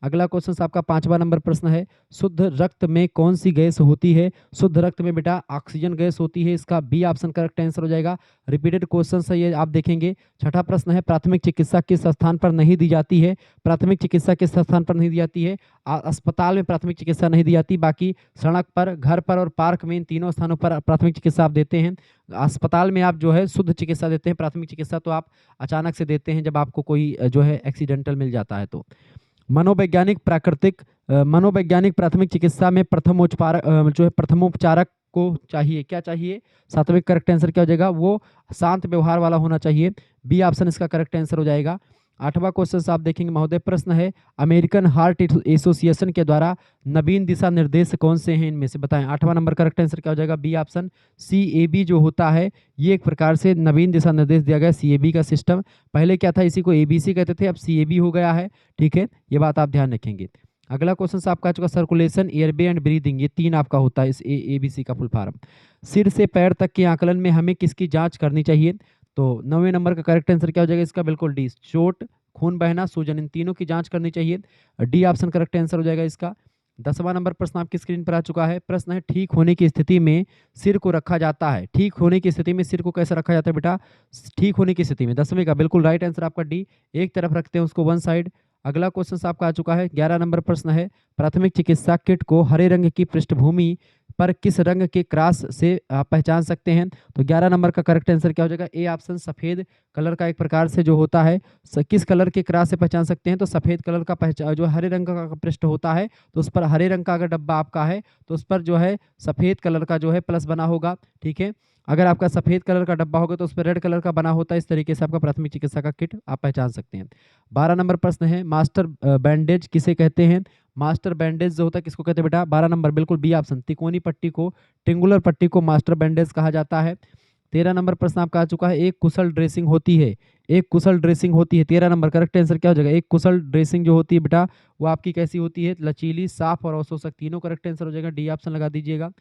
अगला क्वेश्चन आपका 5वां नंबर प्रश्न है, शुद्ध रक्त में कौन सी गैस होती है। शुद्ध रक्त में बेटा ऑक्सीजन गैस होती है, इसका बी ऑप्शन करेक्ट आंसर हो जाएगा। रिपीटेड क्वेश्चन है ये, आप देखेंगे। छठा प्रश्न है, प्राथमिक चिकित्सा किस स्थान पर नहीं दी जाती है। प्राथमिक चिकित्सा किस स्थान पर नहीं दी जाती है, अस्पताल में प्राथमिक चिकित्सा नहीं दी जाती, बाकी सड़क पर, घर पर और पार्क में, इन तीनों स्थानों पर प्राथमिक चिकित्सा आप देते हैं। अस्पताल में आप जो है शुद्ध चिकित्सा देते हैं, प्राथमिक चिकित्सा तो आप अचानक से देते हैं जब आपको कोई जो है एक्सीडेंटल मिल जाता है। तो मनोवैज्ञानिक प्राथमिक चिकित्सा में प्रथमोपचारक को चाहिए, क्या चाहिए, सात्विक। करेक्ट आंसर क्या हो जाएगा, वो शांत व्यवहार वाला होना चाहिए, बी ऑप्शन इसका करेक्ट आंसर हो जाएगा। 8वां क्वेश्चन आप देखेंगे महोदय, प्रश्न है, अमेरिकन हार्ट एसोसिएशन के द्वारा नवीन दिशा निर्देश कौन से हैं, इनमें से बताएं। 8वां नंबर करेक्ट आंसर क्या हो जाएगा, बी ऑप्शन CAB जो होता है, ये एक प्रकार से नवीन दिशा निर्देश दिया गया CAB का सिस्टम। पहले क्या था, इसी को ABC कहते थे, अब CAB हो गया है, ठीक है, ये बात आप ध्यान रखेंगे। अगला क्वेश्चन आपका आ चुका, सर्कुलेशन, एयरवे एंड ब्रीदिंग, ये 3 आपका होता है इस ABC का फुल फॉर्म। सिर से पैर तक के आकलन में हमें किसकी जांच करनी चाहिए। तो 9वें नंबर का करेक्ट आंसर क्या हो जाएगा, इसका बिल्कुल डी, चोट, खून बहना, सूजन, इन तीनों की जांच करनी चाहिए, डी ऑप्शन करेक्ट आंसर हो जाएगा इसका। 10वां नंबर प्रश्न आपकी स्क्रीन पर आ चुका है। प्रश्न है, ठीक होने की स्थिति में सिर को रखा जाता है। ठीक होने की स्थिति में सिर को कैसे रखा जाता है बेटा, ठीक होने की स्थिति में, 10वें का बिल्कुल राइट आंसर आपका डी, एक तरफ रखते हैं उसको, वन साइड। अगला क्वेश्चन आपका आ चुका है, 11 नंबर प्रश्न है, प्राथमिक चिकित्सा किट को हरे रंग की पृष्ठभूमि पर किस रंग के क्रॉस से आप पहचान सकते हैं। तो 11 नंबर का करेक्ट आंसर क्या हो जाएगा, ए ऑप्शन, सफेद कलर का एक प्रकार से जो होता है, किस कलर के क्रॉस से पहचान सकते हैं, तो सफेद कलर का पहचान, जो हरे रंग का पृष्ठ होता है, तो उस पर हरे रंग का अगर डब्बा आपका है तो उस पर जो है सफेद कलर का जो है प्लस बना होगा, ठीक है। अगर आपका सफेद कलर का डब्बा होगा तो उस पर रेड कलर का बना होता है, इस तरीके से आपका प्राथमिक चिकित्सा का किट आप पहचान सकते हैं। 12 नंबर प्रश्न है, मास्टर बैंडेज किसे कहते हैं। मास्टर बैंडेज जो होता है किसको कहते हैं बेटा, 12 नंबर बिल्कुल बी ऑप्शन, तिकोनी पट्टी को, ट्रिंगुलर पट्टी को मास्टर बैंडेज कहा जाता है। 13 नंबर प्रश्न आपका आ चुका है, एक कुशल ड्रेसिंग होती है। एक कुशल ड्रेसिंग होती है, 13 नंबर करेक्ट आंसर क्या हो जाएगा, एक कुशल ड्रेसिंग जो होती है बेटा वो आपकी कैसी होती है, लचीली, साफ और अवशोषक, तीनों करेक्ट आंसर हो जाएगा, डी ऑप्शन लगा दीजिएगा।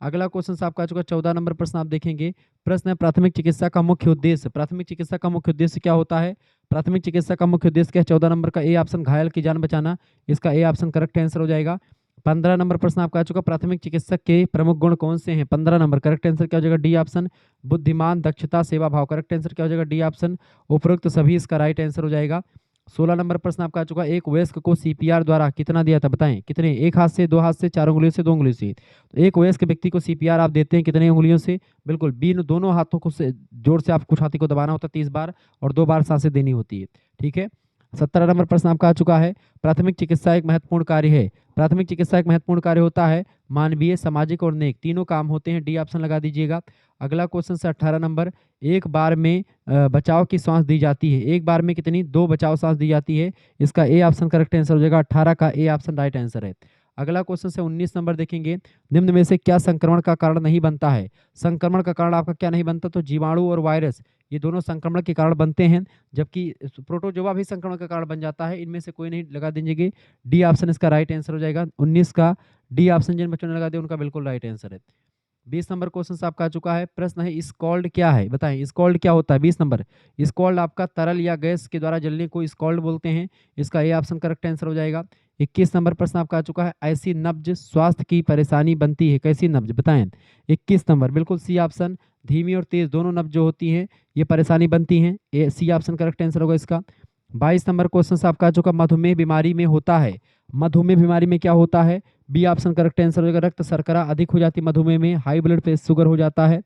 अगला क्वेश्चन आपका आ चुका है, 14 नंबर प्रश्न आप देखेंगे। प्रश्न है, प्राथमिक चिकित्सा का मुख्य उद्देश्य। प्राथमिक चिकित्सा का मुख्य उद्देश्य क्या होता है। प्राथमिक चिकित्सा का मुख्य उद्देश्य क्या है, 14 नंबर का ए ऑप्शन, घायल की जान बचाना, इसका ए ऑप्शन करेक्ट आंसर हो जाएगा। 15 नंबर प्रश्न आपका आ चुका, प्राथमिक चिकित्सक के प्रमुख गुण कौन से हैं। 15 नंबर करेक्ट आंसर क्या हो जाएगा, डी ऑप्शन, बुद्धिमान, दक्षता, सेवा भाव, करेक्ट आंसर क्या हो जाएगा, डी ऑप्शन, उपरोक्त सभी इसका राइट आंसर हो जाएगा। 16 नंबर प्रश्न आपका आ चुका, एक वयस्क को CPR द्वारा कितना दिया था, बताएं कितने, एक हाथ से, दो हाथ से, चार उंगलियों से, दो उंगलियों से। तो एक वयस्क व्यक्ति को CPR आप देते हैं कितने उंगलियों से, बिल्कुल दोनों हाथों को से जोर से आपको छाती को दबाना होता है 30 बार और 2 बार सांसें देनी होती है, ठीक है। 17 नंबर प्रश्न आपका आ चुका है, प्राथमिक चिकित्सा एक महत्वपूर्ण कार्य है। प्राथमिक चिकित्सा एक महत्वपूर्ण कार्य होता है, मानवीय, सामाजिक और नेक, तीनों काम होते हैं, डी ऑप्शन लगा दीजिएगा। अगला क्वेश्चन से 18 नंबर, एक बार में बचाव की सांस दी जाती है। एक बार में कितनी, 2 बचाव सांस दी जाती है, इसका ए ऑप्शन करेक्ट आंसर हो जाएगा, 18 का ए ऑप्शन राइट आंसर है। अगला क्वेश्चन से 19 नंबर देखेंगे, निम्न में से क्या संक्रमण का कारण नहीं बनता है। संक्रमण का कारण आपका क्या नहीं बनता, तो जीवाणु और वायरस ये दोनों संक्रमण के कारण बनते हैं, जबकि प्रोटोजोआ भी संक्रमण का कारण बन जाता है, इनमें से कोई नहीं, लगा दीजिए डी ऑप्शन इसका राइट आंसर हो जाएगा। 19 का डी ऑप्शन जिन बच्चों ने लगा दिया उनका बिल्कुल राइट आंसर है। 20 नंबर क्वेश्चन आपका आ चुका है, प्रश्न है, स्कॉल्ड क्या है, बताएं स्कॉल्ड क्या होता है। 20 नंबर, स्कॉल्ड आपका तरल या गैस के द्वारा जलने को स्कॉल्ड बोलते हैं, इसका ए ऑप्शन करेक्ट आंसर हो जाएगा। 21 नंबर प्रश्न आपका आ चुका है, ऐसी नब्ज स्वास्थ्य की परेशानी बनती है, कैसी नब्ज, बताएं। 21 नंबर बिल्कुल सी ऑप्शन, धीमी और तेज दोनों नब्ज जो होती हैं ये परेशानी बनती हैं, ए सी ऑप्शन करेक्ट आंसर होगा इसका। 22 नंबर क्वेश्चन आपका आ चुका, मधुमेह बीमारी में होता है। मधुमेह बीमारी में क्या होता है, बी ऑप्शन करेक्ट आंसर हो जाएगा, रक्त शर्करा अधिक हो जाती है मधुमेह में, हाई ब्लड शुगर हो जाता है।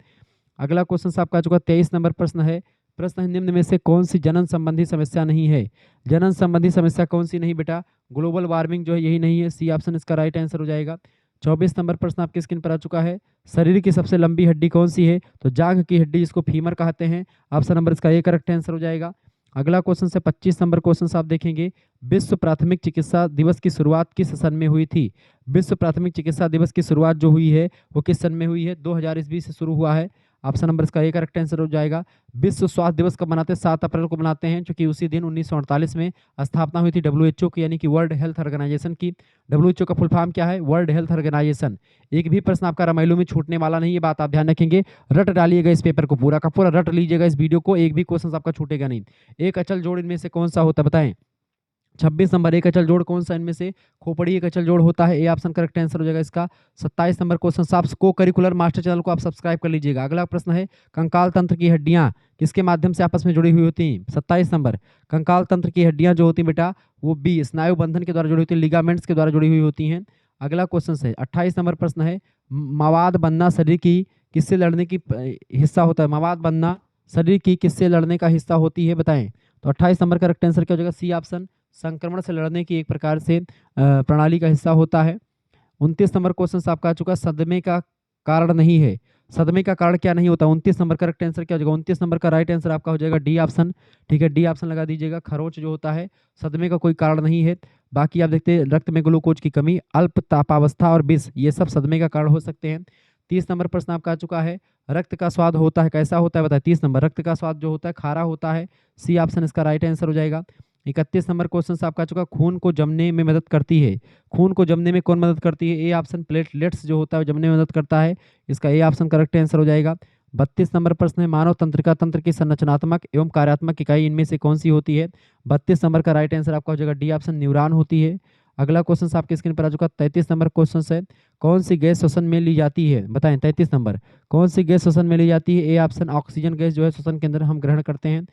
अगला क्वेश्चन आपका आ चुका 23 नंबर प्रश्न है। प्रश्न है निम्न में से कौन सी जनन संबंधी समस्या नहीं है। जनन संबंधी समस्या कौन सी नहीं बेटा, ग्लोबल वार्मिंग जो है यही नहीं है, सी ऑप्शन इसका राइट आंसर हो जाएगा। 24 नंबर प्रश्न आपके स्क्रीन पर आ चुका है। शरीर की सबसे लंबी हड्डी कौन सी है, तो जांघ की हड्डी जिसको फीमर कहते हैं, ऑप्शन नंबर इसका ए करेक्ट आंसर हो जाएगा। अगला क्वेश्चन से 25 नंबर क्वेश्चन आप देखेंगे। विश्व प्राथमिक चिकित्सा दिवस की शुरुआत किस सन में हुई थी। विश्व प्राथमिक चिकित्सा दिवस की शुरुआत जो हुई है वो किस सन में हुई है, 2000 ईस्वी से शुरू हुआ है, ऑप्शन नंबर इसका ए करेक्ट आंसर हो जाएगा। विश्व स्वास्थ्य दिवस कब मनाते हैं, 7 अप्रैल को मनाते हैं, क्योंकि उसी दिन 1948 में स्थापना हुई थी डब्ल्यूएचओ की, यानी कि वर्ल्ड हेल्थ ऑर्गेनाइजेशन की। डब्ल्यूएचओ का फुल फॉर्म क्या है, वर्ल्ड हेल्थ ऑर्गेनाइजेशन। एक भी प्रश्न आपका रामायणों में छूटने वाला नहीं, ये बात आप ध्यान रखेंगे। रट डालिएगा इस पेपर को, पूरा का पूरा रट लीजिएगा इस वीडियो को, एक भी क्वेश्चन आपका छूटेगा नहीं। एक अचल जोड़ इनमें से कौन सा होता है बताएं। 26 नंबर एक अचल जोड़ कौन सा इनमें से, खोपड़ी एक अचल जोड़ होता है, ए ऑप्शन करेक्ट आंसर हो जाएगा इसका। 27 नंबर क्वेश्चन आप को करिकुलर मास्टर चैनल को आप सब्सक्राइब कर लीजिएगा। अगला प्रश्न है कंकाल तंत्र की हड्डियां किसके माध्यम से आपस में जुड़ी हुई होती हैं। 27 नंबर, कंकाल तंत्र की हड्डियां जो होती हैं बेटा वो बी स्नायु बंधन के द्वारा जुड़ी होती है, लिगामेंट्स के द्वारा जुड़ी हुई होती हैं। अगला क्वेश्चन है 28 नंबर प्रश्न है मवाद बनना शरीर की किससे लड़ने की हिस्सा होता है। मवाद बनना शरीर की किससे लड़ने का हिस्सा होती है बताएं। तो 28 नंबर का करेक्ट आंसर क्या हो जाएगा, सी ऑप्शन, संक्रमण से लड़ने की एक प्रकार से प्रणाली का हिस्सा होता है। 29 नंबर क्वेश्चन आपका आ चुका, सदमे का कारण नहीं है। सदमे का कारण क्या नहीं होता, 29 नंबर का करेक्ट आंसर क्या हो जाएगा, 29 नंबर का राइट आंसर आपका हो जाएगा डी ऑप्शन। ठीक है, डी ऑप्शन लगा दीजिएगा। खरोच जो होता है सदमे का कोई कारण नहीं है। बाकी आप देखते हैं रक्त में ग्लूकोज की कमी, अल्प तापावस्था और विष, ये सब सदमे का कारण हो सकते हैं। 30 नंबर प्रश्न आपका आ चुका है, रक्त का स्वाद होता है कैसा होता है बताए। 30 नंबर, रक्त का स्वाद जो होता है खारा होता है, सी ऑप्शन इसका राइट आंसर हो जाएगा। 31 नंबर क्वेश्चन आपका आ चुका, खून को जमने में मदद करती है। खून को जमने में कौन मदद करती है, ए ऑप्शन प्लेटलेट्स जो होता है जमने में मदद करता है, इसका ए ऑप्शन करेक्ट आंसर हो जाएगा। 32 नंबर प्रश्न है मानव तंत्रिका तंत्र की संरचनात्मक एवं कार्यात्मक इकाई इनमें से कौन सी होती है। 32 नंबर का राइट आंसर आपका हो जाएगा डी ऑप्शन, न्यूरॉन होती है। अगला क्वेश्चन आपके स्क्रीन पर आ चुका 33 नंबर क्वेश्चन है, कौन सी गैस श्वसन में ली जाती है बताएं। 33 नंबर, कौन सी गैस श्वसन में ली जाती है, ए ऑप्शन ऑक्सीजन गैस जो है श्वसन के अंदर हम ग्रहण करते हैं।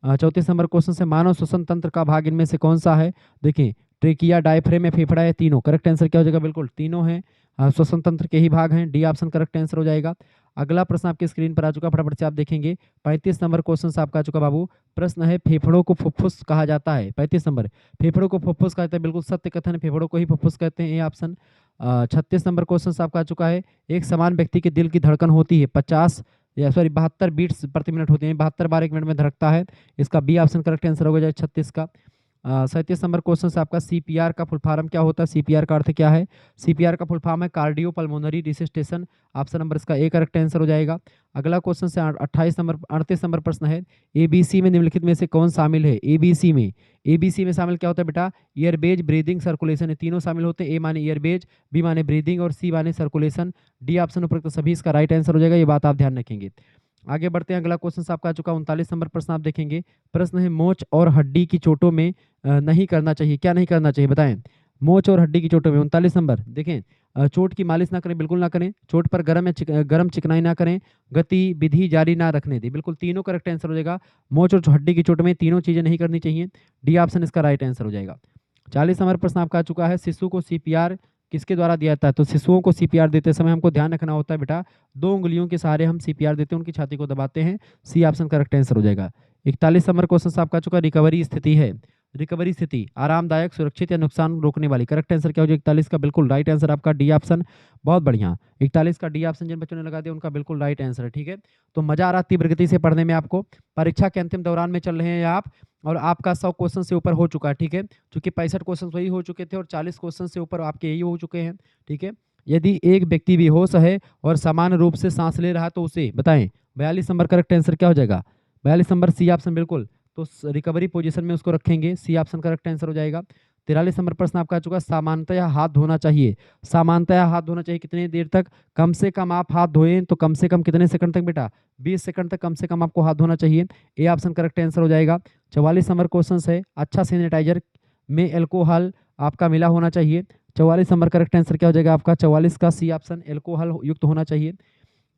34 नंबर क्वेश्चन से मानव श्वसन तंत्र का भाग इनमें से कौन सा है। देखिए ट्रेकिया, डायफ्रेम या फेफड़ा है, तीनों करेक्ट आंसर क्या हो जाएगा, बिल्कुल तीनों हैं, श्वसन तंत्र के ही भाग हैं, डी ऑप्शन करेक्ट आंसर हो जाएगा। अगला प्रश्न आपके स्क्रीन पर आ चुका, फटाफट से आप देखेंगे। 35 नंबर क्वेश्चन आपका आ चुका बाबू। प्रश्न है फेफड़ों को फुफ्फुस कहा जाता है। 35 नंबर, फेफड़ों को फुफ्फुस कहते हैं, बिल्कुल सत्य कथन है, फेफड़ों को ही फुफ्फुस कहते हैं, ये ऑप्शन। 36 नंबर क्वेश्चन आपका आ चुका है, एक समान व्यक्ति के दिल की धड़कन होती है 50 या सॉरी 72 बीट्स प्रति मिनट होती है, 72 बार एक मिनट में धड़कता है, इसका बी ऑप्शन करेक्ट आंसर हो जाए 36 का। 37 नंबर क्वेश्चन से आपका सीपीआर का फुल फॉर्म क्या होता है, सीपीआर का अर्थ क्या है। सीपीआर का फुल फॉर्म है कार्डियो पल्मोनरी रिसिस्टेशन, ऑप्शन नंबर इसका ए करेक्ट आंसर हो जाएगा। अगला क्वेश्चन से 38 नंबर प्रश्न है, एबीसी में निम्नलिखित में से कौन शामिल है। एबीसी में शामिल क्या होता है बेटा, ईयरबेज, ब्रीदिंग, सर्कुलेशन, ये तीनों शामिल होते हैं। ए माने ईयरबेज, बी माने ब्रीदिंग और सी माने सर्कुलेशन, डी ऑप्शन उपरोक्त सभी इसका राइट आंसर हो जाएगा, ये बात आप ध्यान रखेंगे। आगे बढ़ते हैं, अगला क्वेश्चन आपका आ चुका 39 नंबर प्रश्न आप देखेंगे। प्रश्न है मोच और हड्डी की चोटों में नहीं करना चाहिए, क्या नहीं करना चाहिए बताएं। मोच और हड्डी की चोटों में 39 नंबर देखें, चोट की मालिश ना करें, बिल्कुल ना करें, चोट पर गर्म चिकनाई ना करें, गतिविधि जारी ना रखने दें, बिल्कुल तीनों करेक्ट आंसर हो जाएगा। मोच और हड्डी की चोट में तीनों चीजें नहीं करनी चाहिए, डी ऑप्शन इसका राइट आंसर हो जाएगा। 40 नंबर प्रश्न आपका आ चुका है, शिशु को सीपीआर किसके द्वारा दिया जाता है। तो शिशुओं को सीपीआर देते समय हमको ध्यान रखना होता है बेटा, 2 उंगलियों के सहारे हम सीपीआर देते हैं, उनकी छाती को दबाते हैं, सी ऑप्शन करेक्ट आंसर हो जाएगा। 41 नंबर क्वेश्चन आपका चुका, रिकवरी स्थिति है। रिकवरी स्थिति आरामदायक, सुरक्षित या नुकसान रोकने वाली, करेक्ट आंसर क्या हो जाएगा 41 का, बिल्कुल राइट आंसर आपका डी ऑप्शन, बहुत बढ़िया। 41 का डी ऑप्शन जिन बच्चों ने लगा दिया उनका बिल्कुल राइट आंसर है। ठीक है, तो मजा आ रहा तीव्र गति से पढ़ने में आपको, परीक्षा के अंतिम दौरान में चल रहे हैं आप, और आपका 100 क्वेश्चन से ऊपर हो चुका है। ठीक है, क्योंकि 65 क्वेश्चन वही हो चुके थे और 40 क्वेश्चन से ऊपर आपके यही हो चुके हैं। ठीक है, यदि एक व्यक्ति बेहोश है और समान रूप से सांस ले रहा है तो उसे बताएं। 42 नंबर करेक्ट आंसर क्या हो जाएगा, 42 नंबर सी ऑप्शन, बिल्कुल, तो रिकवरी पोजीशन में उसको रखेंगे, सी ऑप्शन करेक्ट आंसर हो जाएगा। 43 नंबर प्रश्न आपका आ चुका, सामान्यतः हाथ धोना चाहिए। सामान्यतः हाथ धोना चाहिए कितनी देर तक, कम से कम आप हाथ धोएं तो कम से कम कितने सेकंड तक बेटा, 20 सेकंड तक कम से कम आपको हाथ धोना चाहिए, ए ऑप्शन करेक्ट आंसर हो जाएगा। 44 नंबर क्वेश्चन है, अच्छा सैनिटाइजर में एल्कोहल आपका मिला होना चाहिए। 44 नंबर करेक्ट आंसर क्या हो जाएगा आपका, 44 का सी ऑप्शन, एल्कोहल युक्त होना चाहिए।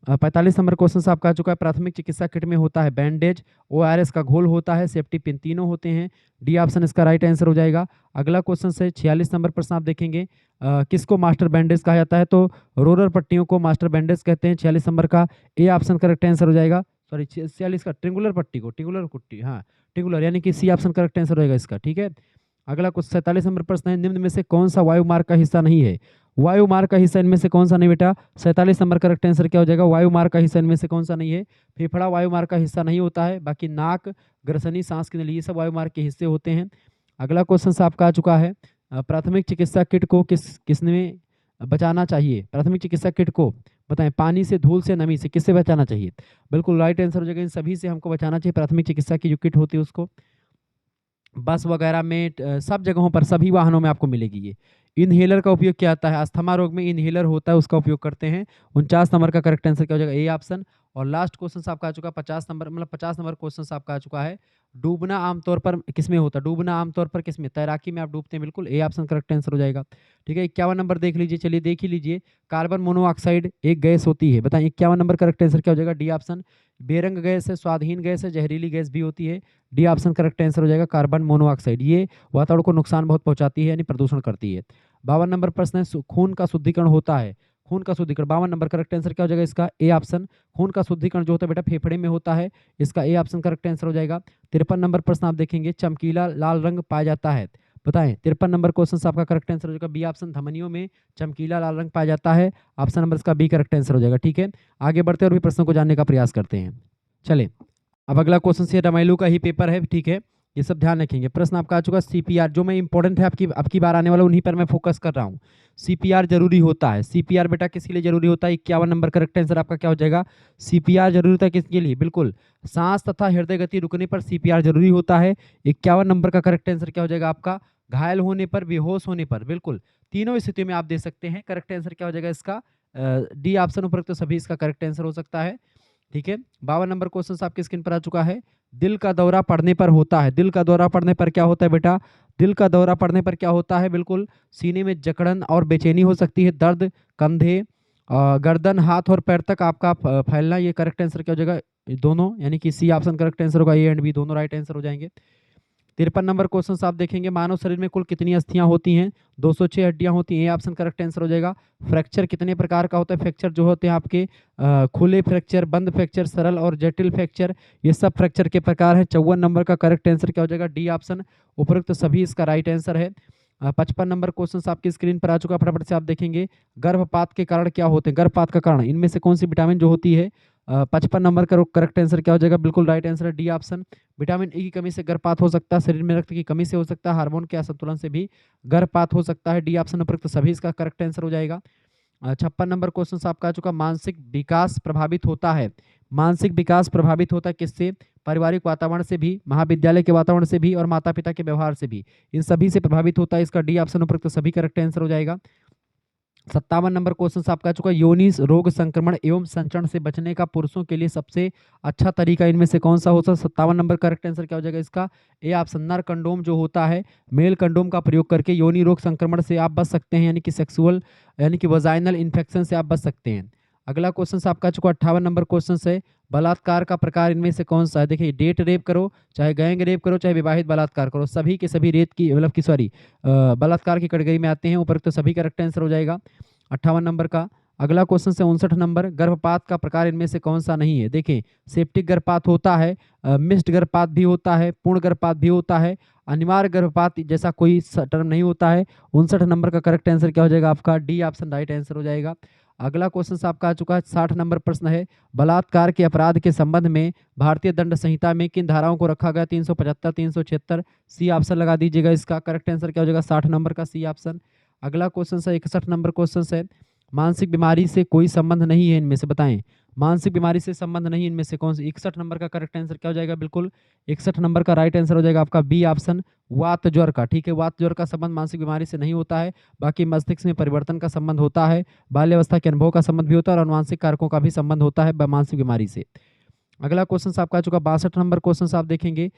45 नंबर क्वेश्चन से आपका आ चुका है, प्राथमिक चिकित्सा किट में होता है बैंडेज, ओआरएस का घोल होता है, सेफ्टी पिन, तीनों होते हैं। डी ऑप्शन इसका राइट आंसर हो जाएगा। अगला क्वेश्चन से 46 नंबर प्रश्न आप देखेंगे, किसको मास्टर बैंडेज कहा जाता है? तो रोलर पट्टियों को मास्टर बैंडेज कहते हैं। 46 नंबर का ए ऑप्शन करेक्ट आंसर हो जाएगा। सॉरी 46 का ट्रिंगुलर पट्टी को, टिंगुलर कुट्टी, हाँ टिंगुलर, यानी कि सी ऑप्शन करेक्ट आंसर होगा इसका, ठीक है। अगला क्वेश्चन 47 नंबर प्रश्न है, निम्न में से कौन सा वायु मार्ग का हिस्सा नहीं है? वायु मार्ग का हिस्सा इनमें से कौन सा नहीं बेटा? 47 नंबर करेक्ट आंसर क्या हो जाएगा? वायु मार्ग का हिस्सा इनमें से कौन सा नहीं है? फेफड़ा वायु मार्ग का हिस्सा नहीं होता है, बाकी नाक, ग्रसनी, सांस की नली, ये सब वायु मार्ग के हिस्से होते हैं। अगला क्वेश्चन आपका आ चुका है, प्राथमिक चिकित्सा किट को किसने बचाना चाहिए? प्राथमिक चिकित्सा किट को बताएं, पानी से, धूल से, नमी से, किससे बचाना चाहिए? बिल्कुल राइट आंसर हो जाएगा, इन सभी से हमको बचाना चाहिए। प्राथमिक चिकित्सा की जो किट होती है उसको बस वगैरह में, सब जगहों पर, सभी वाहनों में आपको मिलेगी ये। इनहेलर का उपयोग किया जाता है, अस्थमा रोग में इनहेलर होता है, उसका उपयोग करते हैं। 49 नंबर का करेक्ट आंसर क्या हो जाएगा? A option. और लास्ट क्वेश्चन आपका आ चुका है 50 नंबर, मतलब 50 नंबर क्वेश्चन आपका आ चुका है, डूबना आमतौर पर किसमें होता है? डूबना आमतौर पर किसमें? तैराकी में आप डूबते हैं, बिल्कुल ए ऑप्शन करेक्ट आंसर हो जाएगा, ठीक है। 51 नंबर देख लीजिए, चलिए देख ही लीजिए, कार्बन मोनोऑक्साइड एक गैस होती है, बताएं 51 नंबर करेक्ट आंसर क्या हो जाएगा? D option. बेरंग गैस है, स्वादहीन गैस है, जहरीली गैस भी होती है। डी ऑप्शन करेक्ट आंसर हो जाएगा, कार्बन मोनोऑक्साइड। ये वातावरण को नुकसान बहुत पहुंचाती है, यानी प्रदूषण करती है। 52 नंबर प्रश्न है, खून का शुद्धिकरण होता है, खून का शुद्धिकरण, 52 नंबर करेक्ट आंसर क्या हो जाएगा इसका? A option. खून का शुद्धिकरण जो होता है बेटा फेफड़े में होता है, इसका ए ऑप्शन करेक्ट आंसर हो जाएगा। 53 नंबर प्रश्न आप देखेंगे, चमकीला लाल रंग पाया जाता है, बताएं 53 नंबर क्वेश्चन आपका करेक्ट आंसर हो जाएगा बी ऑप्शन, धमनियों में चमकीला लाल रंग पाया जाता है, ऑप्शन नंबर इसका बी करेक्ट आंसर हो जाएगा, ठीक है। आगे बढ़ते और भी प्रश्नों को जानने का प्रयास करते हैं। चले, अब अगला क्वेश्चन से रामायलू का ही पेपर है, ठीक है, ये सब ध्यान रखेंगे। प्रश्न आपका आ चुका सीपीआर, जो मैं इंपॉर्टेंट है आपकी बार आने वाला, उन्हीं पर मैं फोकस कर रहा हूँ। सीपीआर जरूरी होता है, सीपीआर बेटा किसके लिए जरूरी होता है? 51 नंबर करेक्ट आंसर आपका क्या हो जाएगा? सीपीआर जरूरी होता है किसके लिए? बिल्कुल, सांस तथा हृदय गति रुकने पर सीपीआर जरूरी होता है। 51 नंबर का करेक्ट आंसर क्या हो जाएगा आपका? घायल होने पर, बेहोश होने पर, बिल्कुल तीनों स्थितियों में आप दे सकते हैं। करेक्ट आंसर क्या हो जाएगा इसका? डी ऑप्शन, उपरोक्त तो सभी इसका करेक्ट आंसर हो सकता है, ठीक है। 52 नंबर क्वेश्चन आपकी स्क्रीन पर आ चुका है, दिल का दौरा पड़ने पर होता है, दिल का दौरा पड़ने पर क्या होता है बेटा? दिल का दौरा पड़ने पर क्या होता है? बिल्कुल सीने में जकड़न और बेचैनी हो सकती है, दर्द, कंधे, गर्दन, हाथ और पैर तक आपका फैलना, ये करेक्ट आंसर क्या हो जाएगा? दोनों, यानी कि सी ऑप्शन करेक्ट आंसर होगा, ए एंड बी दोनों राइट आंसर हो जाएंगे। 53 नंबर क्वेश्चन आप देखेंगे, मानव शरीर में कुल कितनी अस्थियां होती हैं? 206 हड्डियां होती हैं, ये ऑप्शन करेक्ट आंसर हो जाएगा। फ्रैक्चर कितने प्रकार का होता है? फ्रैक्चर जो होते हैं आपके खुले फ्रैक्चर, बंद फ्रैक्चर, सरल और जटिल फ्रैक्चर, ये सब फ्रैक्चर के प्रकार है। 54 नंबर का करेक्ट आंसर क्या हो जाएगा? डी ऑप्शन, उपरोक्त सभी इसका राइट आंसर है। 55 नंबर क्वेश्चन आपकी स्क्रीन पर आ चुका, फटाफट से आप देखेंगे, गर्भपात के कारण क्या होते हैं? गर्भपात का कारण इनमें से कौन सी विटामिन जो होती है? 55 नंबर का करेक्ट आंसर क्या हो जाएगा? बिल्कुल राइट आंसर है, डी ऑप्शन। विटामिन ई की कमी से गर्भपात हो सकता है, शरीर में रक्त की कमी से हो सकता है, हार्मोन के असंतुलन से भी गर्भपात हो सकता है, डी ऑप्शन उपरोक्त सभी इसका करेक्ट आंसर हो जाएगा। 56 नंबर क्वेश्चन आपका आ चुका, मानसिक विकास प्रभावित होता है, मानसिक विकास प्रभावित होता है किससे? पारिवारिक वातावरण से भी, महाविद्यालय के वातावरण से भी और माता पिता के व्यवहार से भी, इन सभी से प्रभावित होता है, इसका डी ऑप्शन उपरोक्त सभी करेक्ट आंसर हो जाएगा। 57 नंबर क्वेश्चन आपका चुका, योनि रोग संक्रमण एवं संचरण से बचने का पुरुषों के लिए सबसे अच्छा तरीका इनमें से कौन सा होता है? 57 नंबर करेक्ट आंसर क्या हो जाएगा इसका? ए ऑप्शन, नर कंडोम जो होता है, मेल कंडोम का प्रयोग करके योनि रोग संक्रमण से आप बच सकते हैं, यानी कि सेक्सुअल, यानी कि वजाइनल इन्फेक्शन से आप बच सकते हैं। अगला क्वेश्चन आपका चुका 58 नंबर क्वेश्चन है, बलात्कार का प्रकार इनमें से कौन सा है? देखिए, डेट रेप करो, चाहे गैंग रेप करो, चाहे विवाहित बलात्कार करो, सभी के सभी रेप की, मतलब की सॉरी बलात्कार की कैटेगरी में आते हैं, उपरोक्त तो सभी करेक्ट आंसर हो जाएगा 58 नंबर का। अगला क्वेश्चन से 59 नंबर, गर्भपात का प्रकार इनमें से कौन सा नहीं है? देखें, सेप्टिक गर्भपात होता है, मिस्ड गर्भपात भी होता है, पूर्ण गर्भपात भी होता है, अनिवार्य गर्भपात जैसा कोई टर्म नहीं होता है। 59 नंबर का करेक्ट आंसर क्या हो जाएगा आपका? डी ऑप्शन राइट आंसर हो जाएगा। अगला क्वेश्चन आपका आ चुका है 60 नंबर प्रश्न है, बलात्कार के अपराध के संबंध में भारतीय दंड संहिता में किन धाराओं को रखा गया? 375, 376, सी ऑप्शन लगा दीजिएगा, इसका करेक्ट आंसर क्या हो जाएगा? 60 नंबर का सी ऑप्शन। अगला क्वेश्चन है 61 नंबर क्वेश्चन है, मानसिक बीमारी से कोई संबंध नहीं है इनमें से, बताएं मानसिक बीमारी से संबंध नहीं इनमें से कौन सी? 61 नंबर का करेक्ट आंसर क्या हो जाएगा? बिल्कुल 61 नंबर का राइट आंसर हो जाएगा आपका बी ऑप्शन, वात ज्वर का, ठीक है। वात ज्वर का संबंध मानसिक बीमारी से नहीं होता है, बाकी मस्तिष्क में परिवर्तन का संबंध होता है, बाल्यावस्था के अनुभव का संबंध भी होता है और अनुवांशिक कारकों का भी संबंध होता है मानसिक बीमारी से। अगला क्वेश्चन आपका आ चुका 62 नंबर क्वेश्चन आप देखेंगे।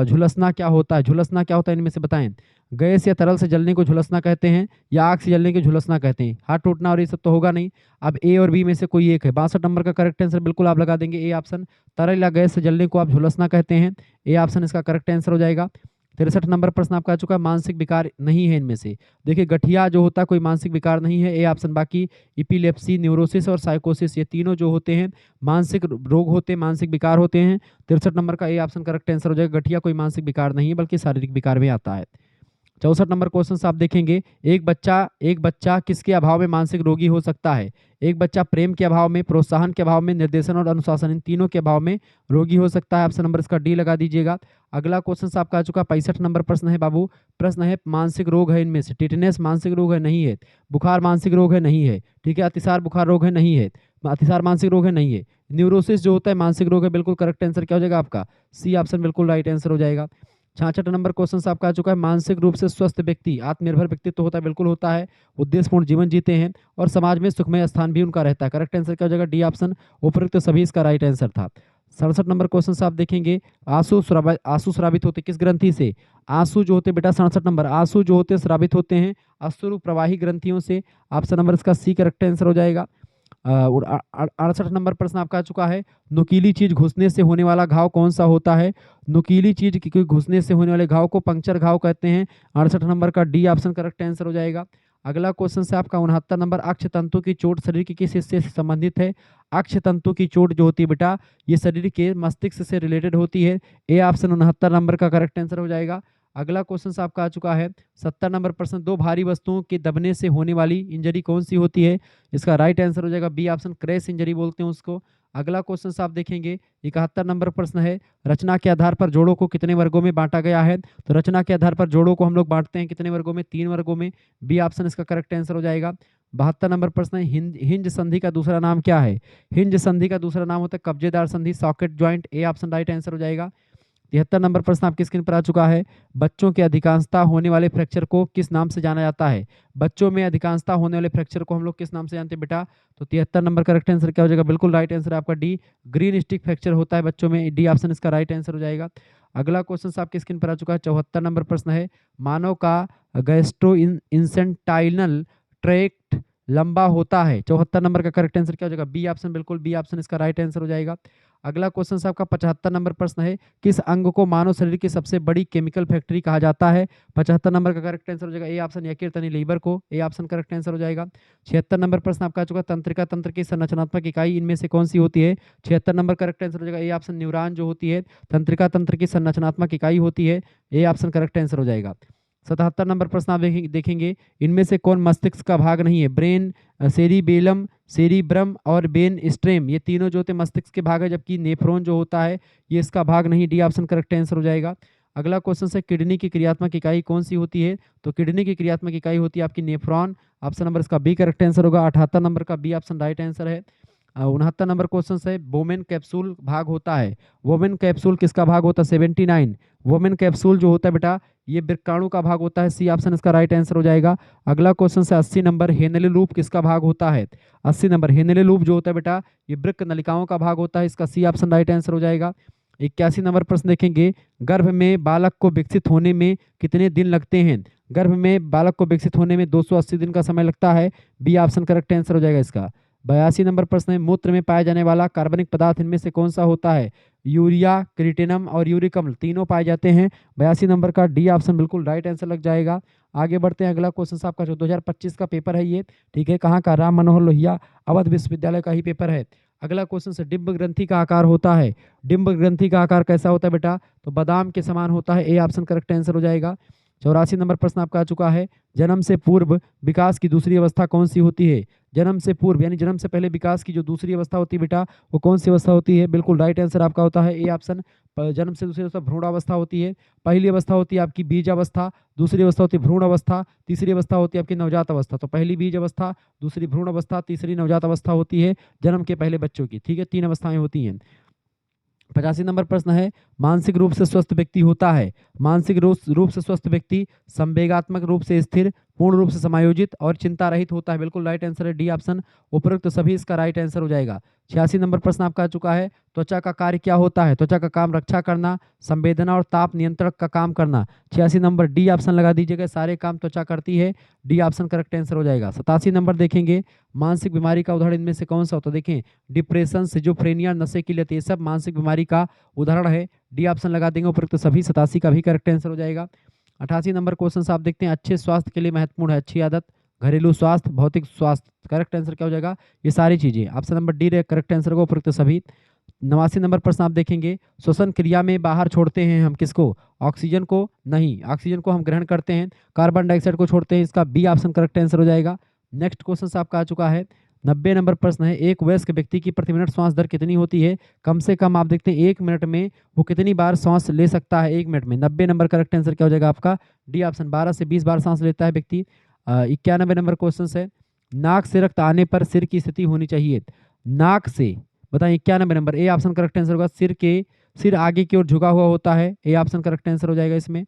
झुलसना क्या होता है? झुलसना क्या होता है इनमें से बताएं। गैस या तरल से जलने को झुलसना कहते हैं या आग से जलने को झुलसना कहते हैं? हाथ टूटना और ये सब तो होगा नहीं। अब ए और बी में से कोई एक है। 62 नंबर का करेक्ट आंसर बिल्कुल आप लगा देंगे ए ऑप्शन। तरल या गैस से जलने को आप झुलसना कहते हैं, ए ऑप्शन इसका करेक्ट आंसर हो जाएगा। 63 नंबर प्रश्न आपका आ चुका है। मानसिक विकार नहीं है इनमें से। देखिए गठिया जो होता है कोई मानसिक विकार नहीं है, ए ऑप्शन। बाकी इपिलेप्सी, न्यूरोसिस और साइकोसिस ये तीनों जो होते हैं मानसिक रोग होते हैं, मानसिक विकार होते हैं। 63 नंबर का ए ऑप्शन करेक्ट आंसर हो जाएगा। गठिया कोई मानसिक विकार नहीं है बल्कि शारीरिक विकार में आता है। 64 नंबर क्वेश्चन आप देखेंगे। एक बच्चा किसके अभाव में मानसिक रोगी हो सकता है? एक बच्चा प्रेम के अभाव में, प्रोत्साहन के अभाव में, निर्देशन और अनुशासन इन तीनों के अभाव में रोगी हो सकता है। ऑप्शन नंबर इसका डी लगा दीजिएगा। अगला क्वेश्चन आपका आ चुका 65 नंबर प्रश्न है बाबू। प्रश्न है मानसिक रोग है इनमें से टिटनेस मानसिक रोग है नहीं है, बुखार मानसिक रोग है नहीं है, ठीक है, अतिसार बुखार रोग है नहीं है, अतिसार मानसिक रोग है नहीं है, न्यूरोसिस जो होता है मानसिक रोग है। बिल्कुल करेक्ट आंसर क्या हो जाएगा आपका? सी ऑप्शन बिल्कुल राइट आंसर हो जाएगा। 66 नंबर क्वेश्चन आपका आ चुका है। मानसिक रूप से स्वस्थ व्यक्ति आत्मनिर्भर व्यक्तित्व होता है, बिल्कुल होता है, उद्देश्यपूर्ण जीवन जीते हैं और समाज में सुखमय स्थान भी उनका रहता है। करेक्ट आंसर क्या हो जाएगा? D option. उपरोक्त सभी इसका राइट आंसर था। 67 नंबर क्वेश्चन आप देखेंगे। आंसू स्रावित होते किस ग्रंथि से? आंसू जो होते बेटा 67 नंबर, आंसू जो होते स्रावित होते हैं अश्रु प्रवाही ग्रंथियों से। ऑप्शन नंबर इसका सी करेक्ट आंसर हो जाएगा। 68 नंबर प्रश्न आपका आ चुका है। नुकीली चीज घुसने से होने वाला घाव कौन सा होता है? नुकीली चीज की कोई घुसने से होने वाले घाव को पंक्चर घाव कहते हैं। 68 नंबर का डी ऑप्शन करेक्ट आंसर हो जाएगा। अगला क्वेश्चन से आपका 69 नंबर। अक्ष तंतु की चोट शरीर के किस हिस्से से संबंधित है? अक्ष तंतु की चोट जो होती है बेटा ये शरीर के मस्तिष्क से रिलेटेड होती है। ए ऑप्शन 69 नंबर का करेक्ट आंसर हो जाएगा। अगला क्वेश्चन आपका आ चुका है 70 नंबर प्रश्न। दो भारी वस्तुओं के दबने से होने वाली इंजरी कौन सी होती है? इसका राइट आंसर हो जाएगा बी ऑप्शन, क्रैश इंजरी बोलते हैं उसको। अगला क्वेश्चन आप देखेंगे 71 नंबर प्रश्न है। रचना के आधार पर जोड़ों को कितने वर्गों में बांटा गया है? तो रचना के आधार पर जोड़ों को हम लोग बांटते हैं कितने वर्गों में? 3 वर्गों में। बी ऑप्शन इसका करेक्ट आंसर हो जाएगा। 72 नंबर प्रश्न है। हिंज संधि का दूसरा नाम क्या है? हिंज संधि का दूसरा नाम होता है कब्जेदार संधि, socket joint. A option right answer हो जाएगा। 73 नंबर प्रश्न आपकी स्क्रीन पर आ चुका है। बच्चों के अधिकांशता होने वाले फ्रैक्चर को किस नाम से जाना जाता है? बच्चों में अधिकांशता होने वाले फ्रैक्चर को हम लोग किस नाम से जानते हैं बेटा? तो 73 नंबर करेक्ट आंसर क्या हो जाएगा? बिल्कुल राइट आंसर आपका डी, ग्रीन स्टिक फ्रैक्चर होता है बच्चों में। डी ऑप्शन इसका राइट आंसर हो जाएगा। अगला क्वेश्चन आपकी स्क्रीन पर आ चुका है 74 नंबर प्रश्न है। मानव का गैस्ट्रो इंसेंटाइनल ट्रैक्ट लंबा होता है। 74 नंबर का करेक्ट आंसर क्या हो जाएगा? बी ऑप्शन, बिल्कुल बी ऑप्शन इसका राइट आंसर हो जाएगा। अगला क्वेश्चन आपका 75 नंबर प्रश्न है। किस अंग को मानव शरीर की सबसे बड़ी केमिकल फैक्ट्री कहा जाता है? 75 नंबर का करेक्ट आंसर हो जाएगा ए ऑप्शन, यकृत यानी लीवर को। ए ऑप्शन करेक्ट आंसर हो जाएगा। 76 नंबर प्रश्न आपका आ चुका तंत्रिका तंत्र की संरचनात्मक इकाई इनमें से कौन सी होती है? 76 नंबर करेक्ट आंसर हो जाएगा ए ऑप्शन, न्यूरॉन जो होती है तंत्रिका तंत्र की संरचनात्मक इकाई होती है। ए ऑप्शन करेक्ट आंसर हो जाएगा। 77 नंबर प्रश्न आप देखेंगे। इनमें से कौन मस्तिष्क का भाग नहीं है? ब्रेन, सेरिबेलम, सेरिब्रम और बेन स्ट्रेम ये तीनों जो होते हैं मस्तिष्क के भाग है, जबकि नेफ्रॉन जो होता है ये इसका भाग नहीं। डी ऑप्शन करेक्ट आंसर हो जाएगा। अगला क्वेश्चन है किडनी की क्रियात्मक इकाई कौन सी होती है? तो किडनी की क्रियात्मक इकाई होती है आपकी नेफ्रॉन। ऑप्शन नंबर इसका बी करेक्ट आंसर होगा। 78 नंबर का बी ऑप्शन राइट आंसर है। 69 नंबर क्वेश्चन है वोमेन कैप्सूल भाग होता है। वोमेन कैप्सूल किसका भाग होता है? 79 वोमेन कैप्सूल जो होता है बेटा ये वृक्काणु का भाग होता है। सी ऑप्शन इसका राइट आंसर हो जाएगा। अगला क्वेश्चन है 80 नंबर हेनले लूप किसका भाग होता है? 80 नंबर हेनले लूप जो होता है बेटा ये वृक्क नलिकाओं का भाग होता है। इसका सी ऑप्शन राइट आंसर हो जाएगा। 81 नंबर प्रश्न देखेंगे। गर्भ में बालक को विकसित होने में कितने दिन लगते हैं? गर्भ में बालक को विकसित होने में 280 दिन का समय लगता है। बी ऑप्शन करेक्ट आंसर हो जाएगा इसका। 82 नंबर प्रश्न है मूत्र में पाया जाने वाला कार्बनिक पदार्थ इनमें से कौन सा होता है? यूरिया, क्रिटेनम और यूरिक अम्ल तीनों पाए जाते हैं। 82 नंबर का डी ऑप्शन बिल्कुल राइट आंसर लग जाएगा। आगे बढ़ते हैं। अगला क्वेश्चन आपका जो 2025 का पेपर है ये, ठीक है, कहाँ का? राम मनोहर लोहिया अवध विश्वविद्यालय का ही पेपर है। अगला क्वेश्चन से डिंब ग्रंथि का आकार होता है। डिंब ग्रंथि का आकार कैसा होता है बेटा? तो बादाम के समान होता है। ए ऑप्शन करेक्ट आंसर हो जाएगा। 84 नंबर प्रश्न आपका आ चुका है। जन्म से पूर्व विकास की दूसरी अवस्था कौन सी होती है? जन्म से पूर्व यानी जन्म से पहले विकास की जो दूसरी अवस्था होती है बेटा वो कौन सी अवस्था होती है? बिल्कुल राइट आंसर आपका होता है ए ऑप्शन। जन्म से दूसरी अवस्था भ्रूणावस्था होती है। पहली अवस्था होती है आपकी बीज अवस्था, दूसरी अवस्था होती है भ्रूण अवस्था, तीसरी अवस्था होती है आपकी नवजात अवस्था। तो पहली बीज अवस्था, दूसरी भ्रूण अवस्था, तीसरी नवजात अवस्था होती है जन्म के पहले बच्चों की, ठीक है, 3 अवस्थाएं होती हैं। 85 नंबर प्रश्न है मानसिक रूप से स्वस्थ व्यक्ति होता है। मानसिक रूप से स्वस्थ व्यक्ति संवेगात्मक रूप से स्थिर, पूर्ण रूप से समायोजित और चिंता रहित होता है। बिल्कुल राइट आंसर है डी ऑप्शन, उपरोक्त सभी इसका राइट आंसर हो जाएगा। 86 नंबर प्रश्न आपका आ चुका है, त्वचा का कार्य क्या होता है? त्वचा का काम रक्षा करना, संवेदना और ताप नियंत्रण का काम करना। 86 नंबर डी ऑप्शन लगा दीजिएगा, सारे काम त्वचा करती है, डी ऑप्शन करेक्ट आंसर हो जाएगा। 87 नंबर देखेंगे, मानसिक बीमारी का उदाहरण इनमें से कौन सा होता है? देखें, डिप्रेशन, सिजोफ्रेनिया, नशे की लत, ये सब मानसिक बीमारी का उदाहरण है। डी ऑप्शन लगा देंगे, उपरोक्त सभी। 87 का भी करेक्ट आंसर हो जाएगा। 88 नंबर क्वेश्चन आप देखते हैं, अच्छे स्वास्थ्य के लिए महत्वपूर्ण है अच्छी आदत, घरेलू स्वास्थ्य, भौतिक स्वास्थ्य। करेक्ट आंसर क्या हो जाएगा? ये सारी चीजें। Option number D correct answer को, उपरोक्त सभी। 89 नंबर प्रश्न आप देखेंगे, श्वसन क्रिया में बाहर छोड़ते हैं हम किसको? ऑक्सीजन को नहीं, ऑक्सीजन को हम ग्रहण करते हैं, कार्बन डाइऑक्साइड को छोड़ते हैं, इसका बी ऑप्शन करेक्ट आंसर हो जाएगा। नेक्स्ट क्वेश्चन आपका आ चुका है, 90 नंबर प्रश्न है, एक वयस्क व्यक्ति की प्रति मिनट श्वास दर कितनी होती है? कम से कम आप देखते हैं 1 मिनट में वो कितनी बार सांस ले सकता है 1 मिनट में? 90 नंबर करेक्ट आंसर क्या हो जाएगा आपका? डी ऑप्शन, 12 से 20 बार सांस लेता है व्यक्ति। 91 नंबर क्वेश्चन है, नाक से रक्त आने पर सिर की स्थिति होनी चाहिए। नाक से बताइए, 91 number, A option correct answer होगा। सिर आगे की ओर झुका हुआ होता है, ए ऑप्शन करेक्ट आंसर हो जाएगा इसमें।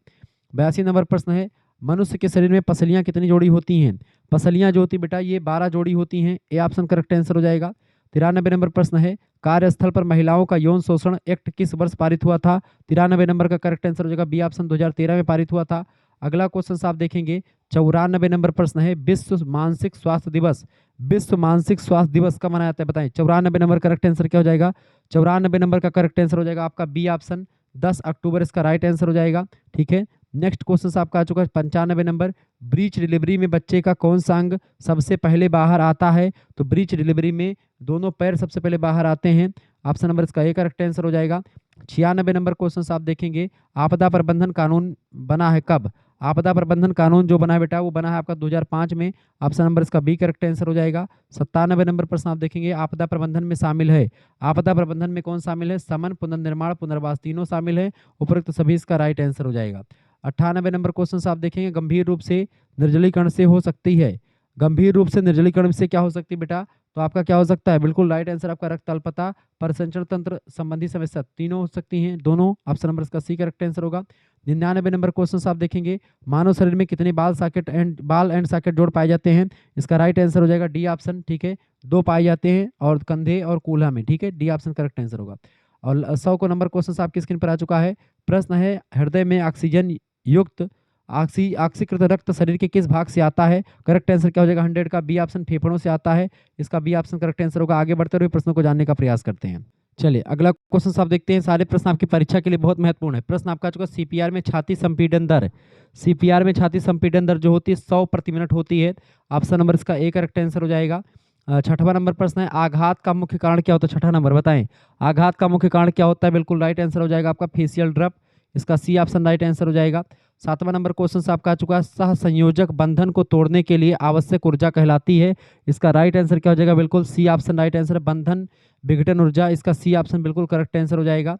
82 नंबर प्रश्न है, मनुष्य के शरीर में पसलियां कितनी जोड़ी होती हैं? पसलियां जो होती बेटा, ये 12 जोड़ी होती हैं, ए ऑप्शन करेक्ट आंसर हो जाएगा। 93 नंबर प्रश्न है, कार्यस्थल पर महिलाओं का यौन शोषण एक्ट किस वर्ष पारित हुआ था? 93 नंबर का करेक्ट आंसर हो जाएगा, बी ऑप्शन, 2013 में पारित हुआ था। अगला क्वेश्चन आप देखेंगे, 94 नंबर प्रश्न है, विश्व मानसिक स्वास्थ्य दिवस, विश्व मानसिक स्वास्थ्य दिवस कब मनाया जाता है? बताएं। 94 नंबर करेक्ट आंसर क्या हो जाएगा? 94 नंबर का करेक्ट आंसर हो जाएगा आपका बी ऑप्शन, 10 अक्टूबर इसका राइट आंसर हो जाएगा। ठीक है, नेक्स्ट क्वेश्चन आपका आ चुका है 95 नंबर, ब्रीच डिलीवरी में बच्चे का कौन सा अंग सबसे पहले बाहर आता है? तो ब्रीच डिलीवरी में दोनों पैर सबसे पहले बाहर आते हैं, ऑप्शन नंबर इसका ए करेक्ट आंसर हो जाएगा। 96 नंबर क्वेश्चन आप देखेंगे, आपदा प्रबंधन कानून बना है कब? आपदा प्रबंधन कानून जो बना है बेटा, वो बना है आपका 2005 में, ऑप्शन नंबर इसका बी करेक्ट आंसर हो जाएगा। 97 नंबर प्रश्न आप देखेंगे, आपदा प्रबंधन में शामिल है, आपदा प्रबंधन में कौन शामिल है? शमन, पुनर्निर्माण, पुनर्वास, तीनों शामिल है, उपरोक्त सभी इसका राइट आंसर हो जाएगा। 98 नंबर क्वेश्चन आप देखेंगे, गंभीर रूप से निर्जलीकरण से हो सकती है, गंभीर रूप से निर्जलीकरण से क्या हो सकती है बेटा? तो आपका क्या हो सकता है? बिल्कुल राइट आंसर आपका रक्त अल्पता, परिसंचरण तंत्र संबंधी समस्या, तीनों हो सकती हैं, दोनों, ऑप्शन नंबर इसका सी करेक्ट आंसर होगा। 99 नंबर क्वेश्चन आप देखेंगे, मानव शरीर में कितने बाल एंड सॉकेट जोड़ पाए जाते हैं? इसका राइट आंसर हो जाएगा डी ऑप्शन। ठीक है, 2 पाए जाते हैं, और कंधे और कूल्हा में। ठीक है, डी ऑप्शन करेक्ट आंसर होगा। और 100 को नंबर क्वेश्चन आपकी स्क्रीन पर आ चुका है, प्रश्न है, हृदय में ऑक्सीजन युक्त ऑक्सीकृत रक्त शरीर के किस भाग से आता है? करेक्ट आंसर क्या हो जाएगा? 100 का बी ऑप्शन, फेफड़ों से आता है, इसका बी ऑप्शन करेक्ट आंसर होगा। आगे बढ़ते हुए प्रश्नों को जानने का प्रयास करते हैं। चलिए अगला क्वेश्चन आप देखते हैं, सारे प्रश्न आपकी परीक्षा के लिए बहुत महत्वपूर्ण है। प्रश्न आपका चुका, सीपीआर में छाती संपीड़न दर, सीपीआर में छाती संपीड़न दर जो होती है 100 प्रति मिनट होती है, ऑप्शन नंबर इसका ए करेक्ट आंसर हो जाएगा। 6वां नंबर प्रश्न है, आघात का मुख्य कारण क्या होता है? 6ठा नंबर बताएं, आघात का मुख्य कारण क्या होता है? बिल्कुल राइट आंसर हो जाएगा आपका फेशियल ड्रप, इसका सी ऑप्शन राइट आंसर हो जाएगा। 7वां नंबर क्वेश्चन आपका आ चुका है, सह संयोजक बंधन को तोड़ने के लिए आवश्यक ऊर्जा कहलाती है, इसका राइट आंसर क्या हो जाएगा? बिल्कुल सी ऑप्शन राइट आंसर, बंधन विघटन ऊर्जा, इसका सी ऑप्शन बिल्कुल करेक्ट आंसर हो जाएगा।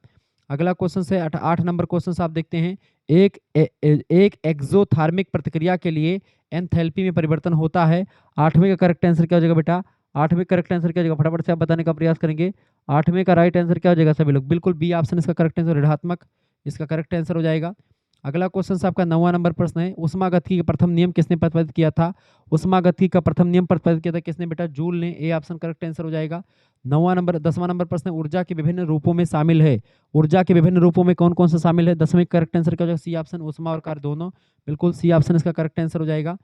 अगला क्वेश्चन से 8 नंबर क्वेश्चन आप देखते हैं, एक एक्सोथर्मिक प्रतिक्रिया के लिए एंथैल्पी में परिवर्तन होता है, 8वें का करेक्ट आंसर क्या हो जाएगा बेटा? 8वें करेक्ट आंसर क्या हो जाएगा? फटाफट से आप बताने का प्रयास करेंगे। 8वें का राइट आंसर क्या हो जाएगा सभी लोग? बिल्कुल बी ऑप्शन इसका करेक्ट आंसर, ऋणात्मक, इसका करेक्ट आंसर हो जाएगा। अगला क्वेश्चन आपका 9वां नंबर प्रश्न है, उष्मागतिकी का प्रथम नियम किसने प्रतिपादित किया था? उष्मागतिकी का प्रथम नियम प्रतिपादित किया था किसने बेटा? जूल ने, ए ऑप्शन करेक्ट आंसर हो जाएगा। 10वां नंबर प्रश्न, ऊर्जा के विभिन्न रूपों में शामिल है, ऊर्जा के विभिन्न रूपों में कौन कौन सा शामिल है? 10वें करेक्ट आंसर क्या हो जाएगा? सी ऑप्शन, उष्मा और कार्य दोनों, बिल्कुल सी ऑप्शन इसका करेक्ट आंसर हो जाएगा।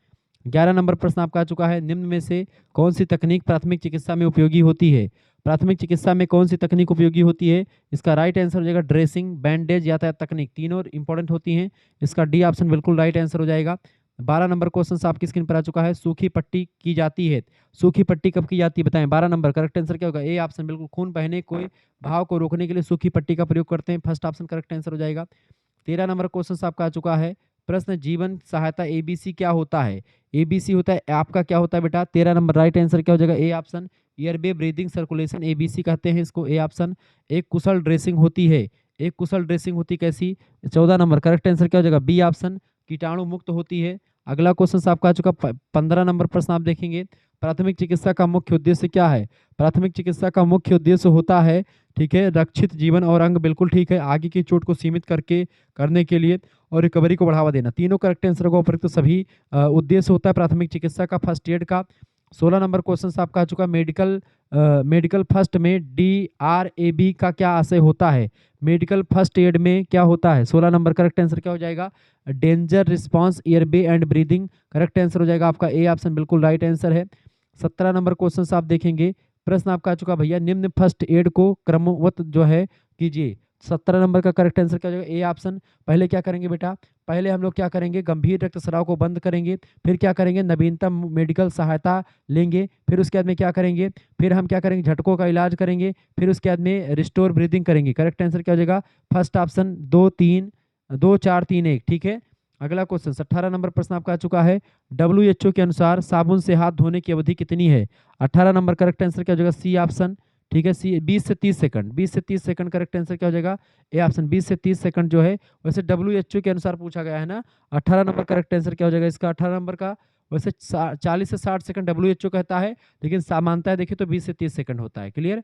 11 नंबर प्रश्न आपका आ चुका है, निम्न में से कौन सी तकनीक प्राथमिक चिकित्सा में उपयोगी होती है? प्राथमिक चिकित्सा में कौन सी तकनीक उपयोगी होती है? इसका राइट आंसर हो जाएगा ड्रेसिंग, बैंडेज, यातायात तकनीक, तीनों इंपॉर्टेंट होती हैं, इसका डी ऑप्शन बिल्कुल राइट आंसर हो जाएगा। 12 नंबर क्वेश्चन आपकी स्क्रीन पर आ चुका है, सूखी पट्टी की जाती है, सूखी पट्टी कब की जाती है बताएं? 12 नंबर करेक्ट आंसर क्या होगा? ए ऑप्शन, बिल्कुल खून बहने कोई भाव को रोकने के लिए सूखी पट्टी का प्रयोग करते हैं, फर्स्ट ऑप्शन करेक्ट आंसर हो जाएगा। 13 नंबर क्वेश्चन आपका आ चुका है, प्रश्न जीवन सहायता एबीसी क्या होता है? एबीसी होता है आपका क्या होता है बेटा? 13 नंबर राइट आंसर क्या हो जाएगा? A option, airway breathing circulation, ABC कहते हैं इसको, ए ऑप्शन। एक कुशल ड्रेसिंग होती है, एक कुशल ड्रेसिंग होती कैसी? 14 नंबर करेक्ट आंसर क्या हो जाएगा? बी ऑप्शन, कीटाणु मुक्त होती है। अगला क्वेश्चन आपका आ चुका 15 नंबर प्रश्न आप देखेंगे, प्राथमिक चिकित्सा का मुख्य उद्देश्य क्या है? प्राथमिक चिकित्सा का मुख्य उद्देश्य होता है, ठीक है, रक्षित जीवन और अंग, बिल्कुल ठीक है, आगे की चोट को सीमित करके करने के लिए और रिकवरी को बढ़ावा देना। तीनों करेक्ट आंसर को उपयुक्त सभी उद्देश्य होता है प्राथमिक चिकित्सा का। फर्स्ट एड का 16 नंबर क्वेश्चन आपका आ चुका। मेडिकल फर्स्ट में DRAB का क्या आशय होता है? मेडिकल फर्स्ट एड में क्या होता है? 16 नंबर करेक्ट आंसर क्या हो जाएगा? Danger response airway and breathing, correct answer हो जाएगा आपका ए ऑप्शन, बिल्कुल राइट आंसर है। 17 नंबर क्वेश्चन आप देखेंगे, प्रश्न आपका आ चुका भैया, निम्न फर्स्ट एड को क्रमवत जो है कीजिए। 17 नंबर का करेक्ट आंसर क्या हो जाएगा? A option. पहले क्या करेंगे बेटा? पहले हम लोग क्या करेंगे? गंभीर रक्तस्राव को बंद करेंगे, फिर क्या करेंगे? नवीनतम मेडिकल सहायता लेंगे, फिर उसके बाद में क्या करेंगे? फिर हम क्या करेंगे? झटकों का इलाज करेंगे, फिर उसके बाद में रिस्टोर ब्रीदिंग करेंगे। करेक्ट आंसर क्या हो जाएगा? फर्स्ट ऑप्शन 2 4 3 1, ठीक है। अगला क्वेश्चन 18 नंबर प्रश्न आपका आ चुका है। WHO के अनुसार साबुन से हाथ धोने की अवधि कितनी है? 18 नंबर करेक्ट आंसर क्या हो जाएगा? सी ऑप्शन, ठीक है, सी 20 से 30 सेकंड। 20 से 30 सेकंड करेक्ट आंसर क्या हो जाएगा? ए ऑप्शन, 20 से 30 सेकंड जो है, वैसे WHO के अनुसार पूछा गया है ना। 18 नंबर करेक्ट आंसर क्या हो जाएगा इसका? 18 नंबर का वैसे 40 से 60 सेकंड WHO कहता है, लेकिन सामान्यतः देखिए तो 20 से 30 सेकंड होता है। क्लियर।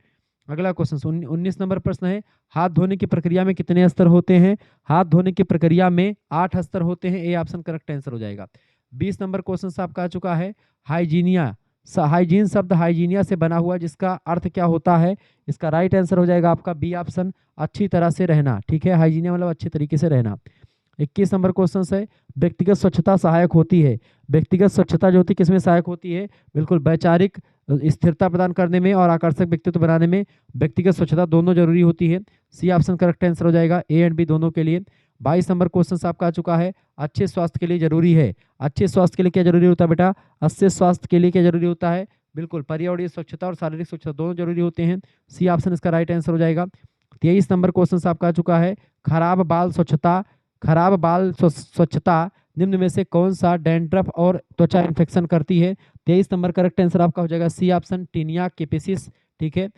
अगला क्वेश्चन 19 नंबर प्रश्न है, हाथ धोने की प्रक्रिया में कितने स्तर होते हैं? हाथ धोने की प्रक्रिया में 8 स्तर होते हैं। ए ऑप्शन करेक्ट आंसर हो जाएगा। 20 नंबर क्वेश्चन आपका आ चुका है, हाइजीनिया, हाइजीन शब्द हाइजीनिया से बना हुआ, जिसका अर्थ क्या होता है? इसका राइट आंसर हो जाएगा आपका बी ऑप्शन, अच्छी तरह से रहना, ठीक है। हाइजीनिया मतलब अच्छे तरीके से रहना। 21 नंबर क्वेश्चन है, व्यक्तिगत स्वच्छता सहायक होती है। व्यक्तिगत स्वच्छता जो होती है किसमें सहायक होती है? बिल्कुल वैचारिक स्थिरता प्रदान करने में और आकर्षक व्यक्तित्व बनाने में व्यक्तिगत स्वच्छता दोनों जरूरी होती है। सी ऑप्शन करेक्ट आंसर हो जाएगा, ए एंड बी दोनों के लिए। 22 नंबर क्वेश्चन आपका आ चुका है, अच्छे स्वास्थ्य के लिए जरूरी है। अच्छे स्वास्थ्य के लिए क्या जरूरी होता है बेटा? अच्छे स्वास्थ्य के लिए क्या जरूरी होता है? बिल्कुल पर्यावरणीय स्वच्छता और शारीरिक स्वच्छता दोनों जरूरी होते हैं। सी ऑप्शन इसका राइट आंसर हो जाएगा। 23 नंबर क्वेश्चन आपका आ चुका है, खराब बाल स्वच्छता निम्न में से कौन सा डैंड्रफ और त्वचा इन्फेक्शन करती है? 23 नंबर करेक्ट आंसर आपका हो जाएगा सी ऑप्शन, टीनिया केपिसिस, ठीक है,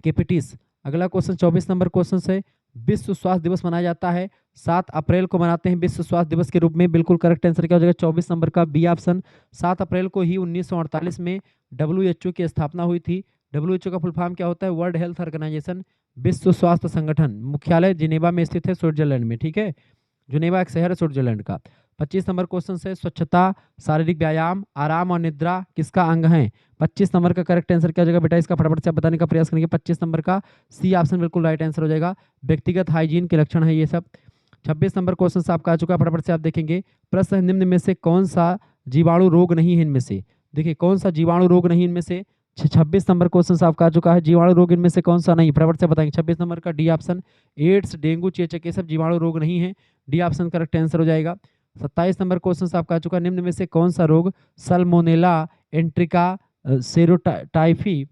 केपिटिस। अगला क्वेश्चन 24 नंबर क्वेश्चन है, विश्व स्वास्थ्य दिवस मनाया जाता है, 7 अप्रैल को मनाते हैं विश्व स्वास्थ्य दिवस के रूप में। बिल्कुल करेक्ट आंसर क्या हो जाएगा? 24 नंबर का बी ऑप्शन। 7 अप्रैल को ही 1948 में WHO की स्थापना हुई थी। WHO का फुल फॉर्म क्या होता है? वर्ल्ड हेल्थ ऑर्गेनाइजेशन, विश्व स्वास्थ्य संगठन। मुख्यालय जिनेवा में स्थित है, स्विट्जरलैंड में, ठीक है। जुनेवा एक शहर है स्विट्जरलैंड का। 25 नंबर क्वेश्चन है, स्वच्छता, शारीरिक व्यायाम, आराम और निद्रा किसका अंग है? 25 नंबर का करेक्ट आंसर क्या हो जाएगा बेटा? इसका फटाफट से आप बताने का प्रयास करेंगे। 25 नंबर का सी ऑप्शन बिल्कुल राइट आंसर हो जाएगा, व्यक्तिगत हाइजीन के लक्षण है ये सब। 26 नंबर क्वेश्चन आपका आ चुका है, फटाफट से आप देखेंगे। प्रश्न है, निम्न में से कौन सा जीवाणु रोग नहीं है इनमें से? देखिए कौन सा जीवाणु रोग नहीं इनमें से? 26 नंबर क्वेश्चन आपका आ चुका है, जीवाणु रोग इनमें से कौन सा नहीं? फटाफट से बताएंगे। 26 नंबर का डी ऑप्शन, एड्स, डेंगू, चेचक, ये सब जीवाणु रोग नहीं है। डी ऑप्शन करेक्ट आंसर हो जाएगा। 27 नंबर क्वेश्चन आपका आ चुका है, निम्न में से कौन सा रोग सल्मोनेला एंट्रिका सेरोटाइफी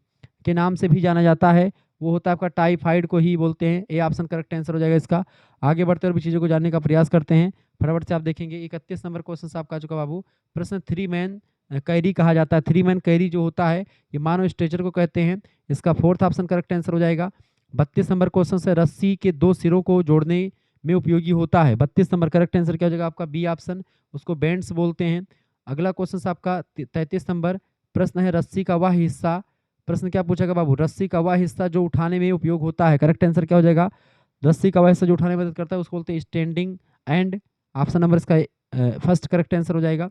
के नाम से भी जाना जाता है? वो होता है आपका टाइफाइड को ही बोलते हैं। ए ऑप्शन करेक्ट आंसर हो जाएगा इसका। आगे बढ़ते और भी चीज़ों को जानने का प्रयास करते हैं, फटाफट से आप देखेंगे। 31 नंबर क्वेश्चन आपका आ चुका बाबू, प्रश्न 3 मैन कैरी कहा जाता है। 3 मैन कैरी जो होता है ये मानव स्ट्रेचर को कहते हैं। इसका 4th ऑप्शन करेक्ट आंसर हो जाएगा। 32 नंबर क्वेश्चन से, रस्सी के 2 सिरों को जोड़ने में उपयोगी होता है। 32 नंबर करेक्ट आंसर क्या हो जाएगा आपका? बी ऑप्शन, उसको बैंड्स बोलते हैं। अगला क्वेश्चन आपका 33 नंबर प्रश्न है, रस्सी का वह हिस्सा, प्रश्न क्या पूछेगा बाबू? रस्सी का वह हिस्सा जो उठाने में उपयोग होता है। करेक्ट आंसर क्या हो जाएगा? रस्सी का वह हिस्सा जो उठाने में मदद करता है उसको बोलते हैं स्टैंडिंग एंड। ऑप्शन नंबर इसका फर्स्ट करेक्ट आंसर हो जाएगा।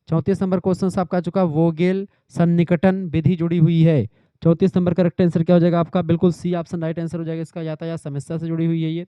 34 नंबर क्वेश्चन आपका आ चुका, वोगेल सन्निकटन विधि जुड़ी हुई है। 34 नंबर करेक्ट आंसर क्या हो जाएगा आपका? बिल्कुल सी ऑप्शन राइट आंसर हो जाएगा इसका, यातायात समस्या से जुड़ी हुई है ये,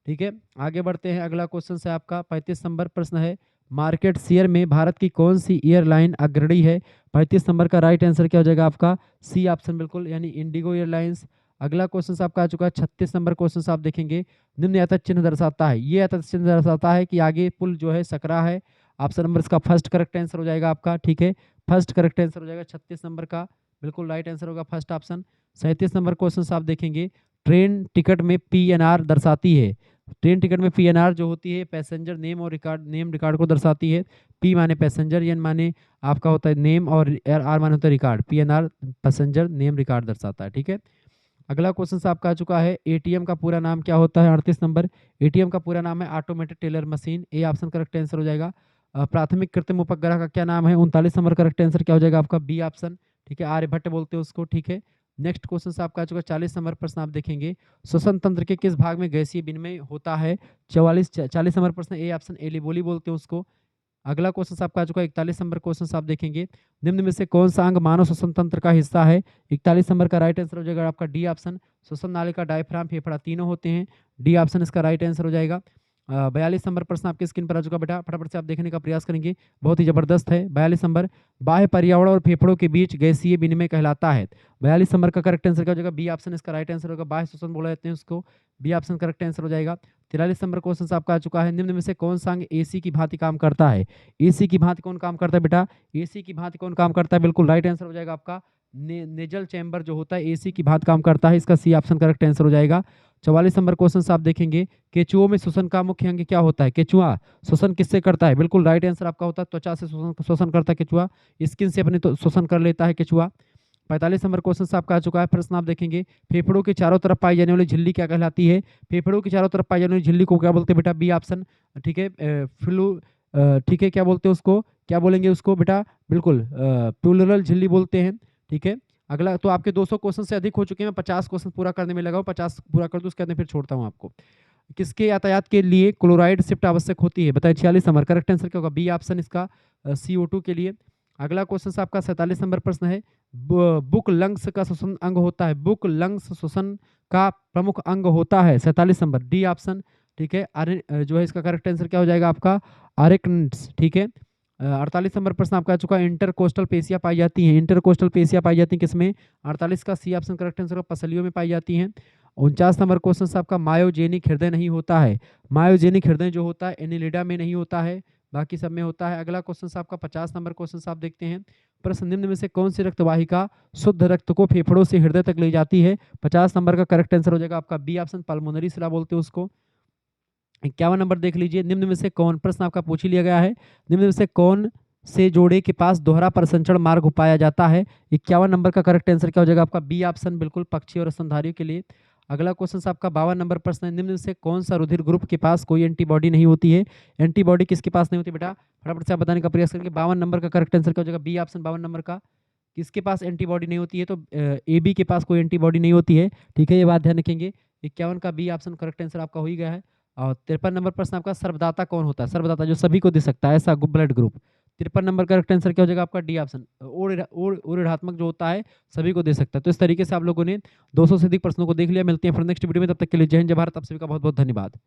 ठीक है। आगे बढ़ते हैं, अगला क्वेश्चन है आपका 35 नंबर प्रश्न है, मार्केट शेयर में भारत की कौन सी एयरलाइन अग्रणी है? 35 नंबर का राइट आंसर क्या हो जाएगा आपका? सी ऑप्शन बिल्कुल, यानी इंडिगो एयरलाइंस। अगला क्वेश्चन आपका आ चुका है 36 नंबर क्वेश्चन आप देखेंगे, निम्न यातायात चिन्ह दर्शाता है। ये यातायात चिन्ह दर्शाता है कि आगे पुल जो है सकरा है। ऑप्शन नंबर इसका फर्स्ट करेक्ट आंसर हो जाएगा आपका, ठीक है, फर्स्ट करेक्ट आंसर हो जाएगा 36 नंबर का, बिल्कुल राइट आंसर होगा फर्स्ट ऑप्शन। 37 नंबर क्वेश्चन आप देखेंगे, ट्रेन टिकट में PNR दर्शाती है। ट्रेन टिकट में PNR जो होती है पैसेंजर नेम और रिकॉर्ड, नेम रिकॉर्ड को दर्शाती है। P माने पैसेंजर, N माने आपका होता है नेम और R माने होता है record. PNR passenger name record दर्शाता है, ठीक है। अगला क्वेश्चन आपका आ चुका है, ATM का पूरा नाम क्या होता है? 38 नंबर, ATM का पूरा नाम है automated teller machine. A option correct answer हो जाएगा। प्राथमिक कृत्रिम उपग्रह का क्या नाम है? 39 नंबर करेक्ट आंसर क्या हो जाएगा आपका? B option. ठीक है, आर्यभट्ट बोलते हैं उसको। ठीक है, नेक्स्ट क्वेश्चन से आपका आ चुका 40 नंबर प्रश्न आप देखेंगे, श्वसन तंत्र के किस भाग में गैसीय विनिमय होता है? 40 नंबर प्रश्न ए ऑप्शन, एलिबोली बोलते हैं उसको। अगला क्वेश्चन आपका आ चुका है 41 नंबर क्वेश्चन आप देखेंगे, निम्न में से कौन सा अंग मानव श्वसन तंत्र का हिस्सा है? 41 नंबर का राइट आंसर हो जाएगा आपका डी ऑप्शन, श्वसन नालिका, डायफ्राम, फेफड़ा तीनों होते हैं। डी ऑप्शन इसका राइट आंसर हो जाएगा। 42 नंबर प्रश्न आपके स्क्रीन पर आ चुका बेटा, फटाफट से आप देखने का प्रयास करेंगे, बहुत ही जबरदस्त है। 42 नंबर, बाह्य पर्यावरण और फेफड़ों के बीच गैसीय विनिमय कहलाता है। 42 नंबर का करेक्ट आंसर क्या हो जाएगा? बी ऑप्शन इसका राइट आंसर होगा, बाह्य श्वसन बोला जाते हैं उसको। बी ऑप्शन करेक्ट आंसर हो जाएगा। 43 नंबर क्वेश्चन आपका आ चुका है, निम्न में से कौन सा अंग एसी की भांति काम करता है? एसी की भांति कौन काम करता है बेटा? एसी की भांति कौन काम करता है? बिल्कुल राइट आंसर हो जाएगा आपका नेजल चैम्बर जो होता है एसी की भांति काम करता है, इसका सी ऑप्शन करेक्ट आंसर हो जाएगा। 44 नंबर क्वेश्चन आप देखेंगे, केचुओं में श्वसन का मुख्य अंग क्या होता है? केचुआ श्वसन किससे करता है? बिल्कुल राइट आंसर आपका होता है त्वचा से श्वसन करता है केचुआ, स्किन से अपने तो श्वसन कर लेता है केचुआ। 45 नंबर क्वेश्चन आपका आ चुका है, प्रश्न आप देखेंगे, फेफड़ों के चारों तरफ पाई जाने वाली झिल्ली क्या कहलाती है? फेफड़ों के चारों तरफ पाई जाने वाली झिल्ली को क्या बोलते हैं बेटा? B option. ठीक है, फ्लू, ठीक है, क्या बोलते हैं उसको? क्या बोलेंगे उसको बेटा? बिल्कुल प्लूरल झिल्ली बोलते हैं। ठीक है, अगला तो आपके 200 क्वेश्चन से अधिक हो चुके हैं, मैं 50 क्वेश्चन पूरा करने में लगा हूं, 50 पूरा कर दूं उसके बाद फिर छोड़ता हूं आपको। किसके यातायात के लिए क्लोराइड शिफ्ट आवश्यक होती है? बताइए 46 नंबर करेक्ट आंसर क्या होगा? बी ऑप्शन इसका, CO2 के लिए। अगला क्वेश्चन आपका 47 नंबर प्रश्न है, बुक लंग्स का श्वसन अंग होता है, बुक लंग्स श्वसन का प्रमुख अंग होता है? 47 नंबर, डी ऑप्शन। ठीक है, जो है इसका करेक्ट आंसर क्या हो जाएगा आपका? आरेक्न्स। ठीक है, 48 नंबर प्रश्न आपका आ चुका है, इंटरकोस्टल पेशियां पाई जाती हैं, इंटरकोस्टल पेशियां पाई जाती हैं किसमें? 48 का सी ऑप्शन करेक्ट आंसर, पसलियों में पाई जाती हैं। 49 नंबर क्वेश्चन आपका, मायोजेनिक हृदय नहीं होता है, मायोजेनिक हृदय जो होता है एनिलिडा में नहीं होता है, बाकी सब में होता है। अगला क्वेश्चन आपका 50 नंबर क्वेश्चन आप देखते हैं, प्रश्न, निम्न में से कौन सी रक्तवाहिका शुद्ध रक्त को फेफड़ों से हृदय तक ले जाती है? 50 नंबर का करेक्ट आंसर हो जाएगा आपका बी ऑप्शन, पल्मोनरी शिरा बोलते हैं उसको। 51 नंबर देख लीजिए, निम्न में से कौन, प्रश्न आपका पूछ ही लिया गया है, निम्न में से कौन से जोड़े के पास दोहरा परिसंचरण मार्ग पाया जाता है? 51 नंबर का करेक्ट आंसर क्या हो जाएगा आपका? बी ऑप्शन, बिल्कुल पक्षी और स्तनधारियों के लिए। अगला क्वेश्चन आपका 52 नंबर प्रश्न है, निम्न में से कौन सा रुधिर ग्रुप के पास कोई एंटीबॉडी नहीं होती है? एंटीबॉडी किसके पास नहीं होती बेटा? फटाफट से आप बताने का प्रयास करेंगे। 52 नंबर का करेक्ट आंसर क्या हो जाएगा? बी ऑप्शन, 52 नंबर का, किसके पास एंटीबॉडी नहीं होती है? तो AB के पास कोई एंटीबॉडी नहीं होती है। ठीक है, ये बात ध्यान रखेंगे। 51 का बी ऑप्शन करेक्ट आंसर आपका हो ही गया है। और 53 नंबर प्रश्न आपका, सर्वदाता कौन होता है? सर्वदाता जो सभी को दे सकता है, ऐसा ब्लड ग्रुप। 53 नंबर का करेक्ट आंसर क्या हो जाएगा आपका? डी ऑप्शन, ओ ऋणात्मक जो होता है सभी को दे सकता है। तो इस तरीके से आप लोगों ने 200 से अधिक प्रश्नों को देख लिया। मिलते हैं फिर नेक्स्ट वीडियो में, तब तक के लिए जय हिंद, जय भारत। आप सभी का बहुत बहुत धन्यवाद।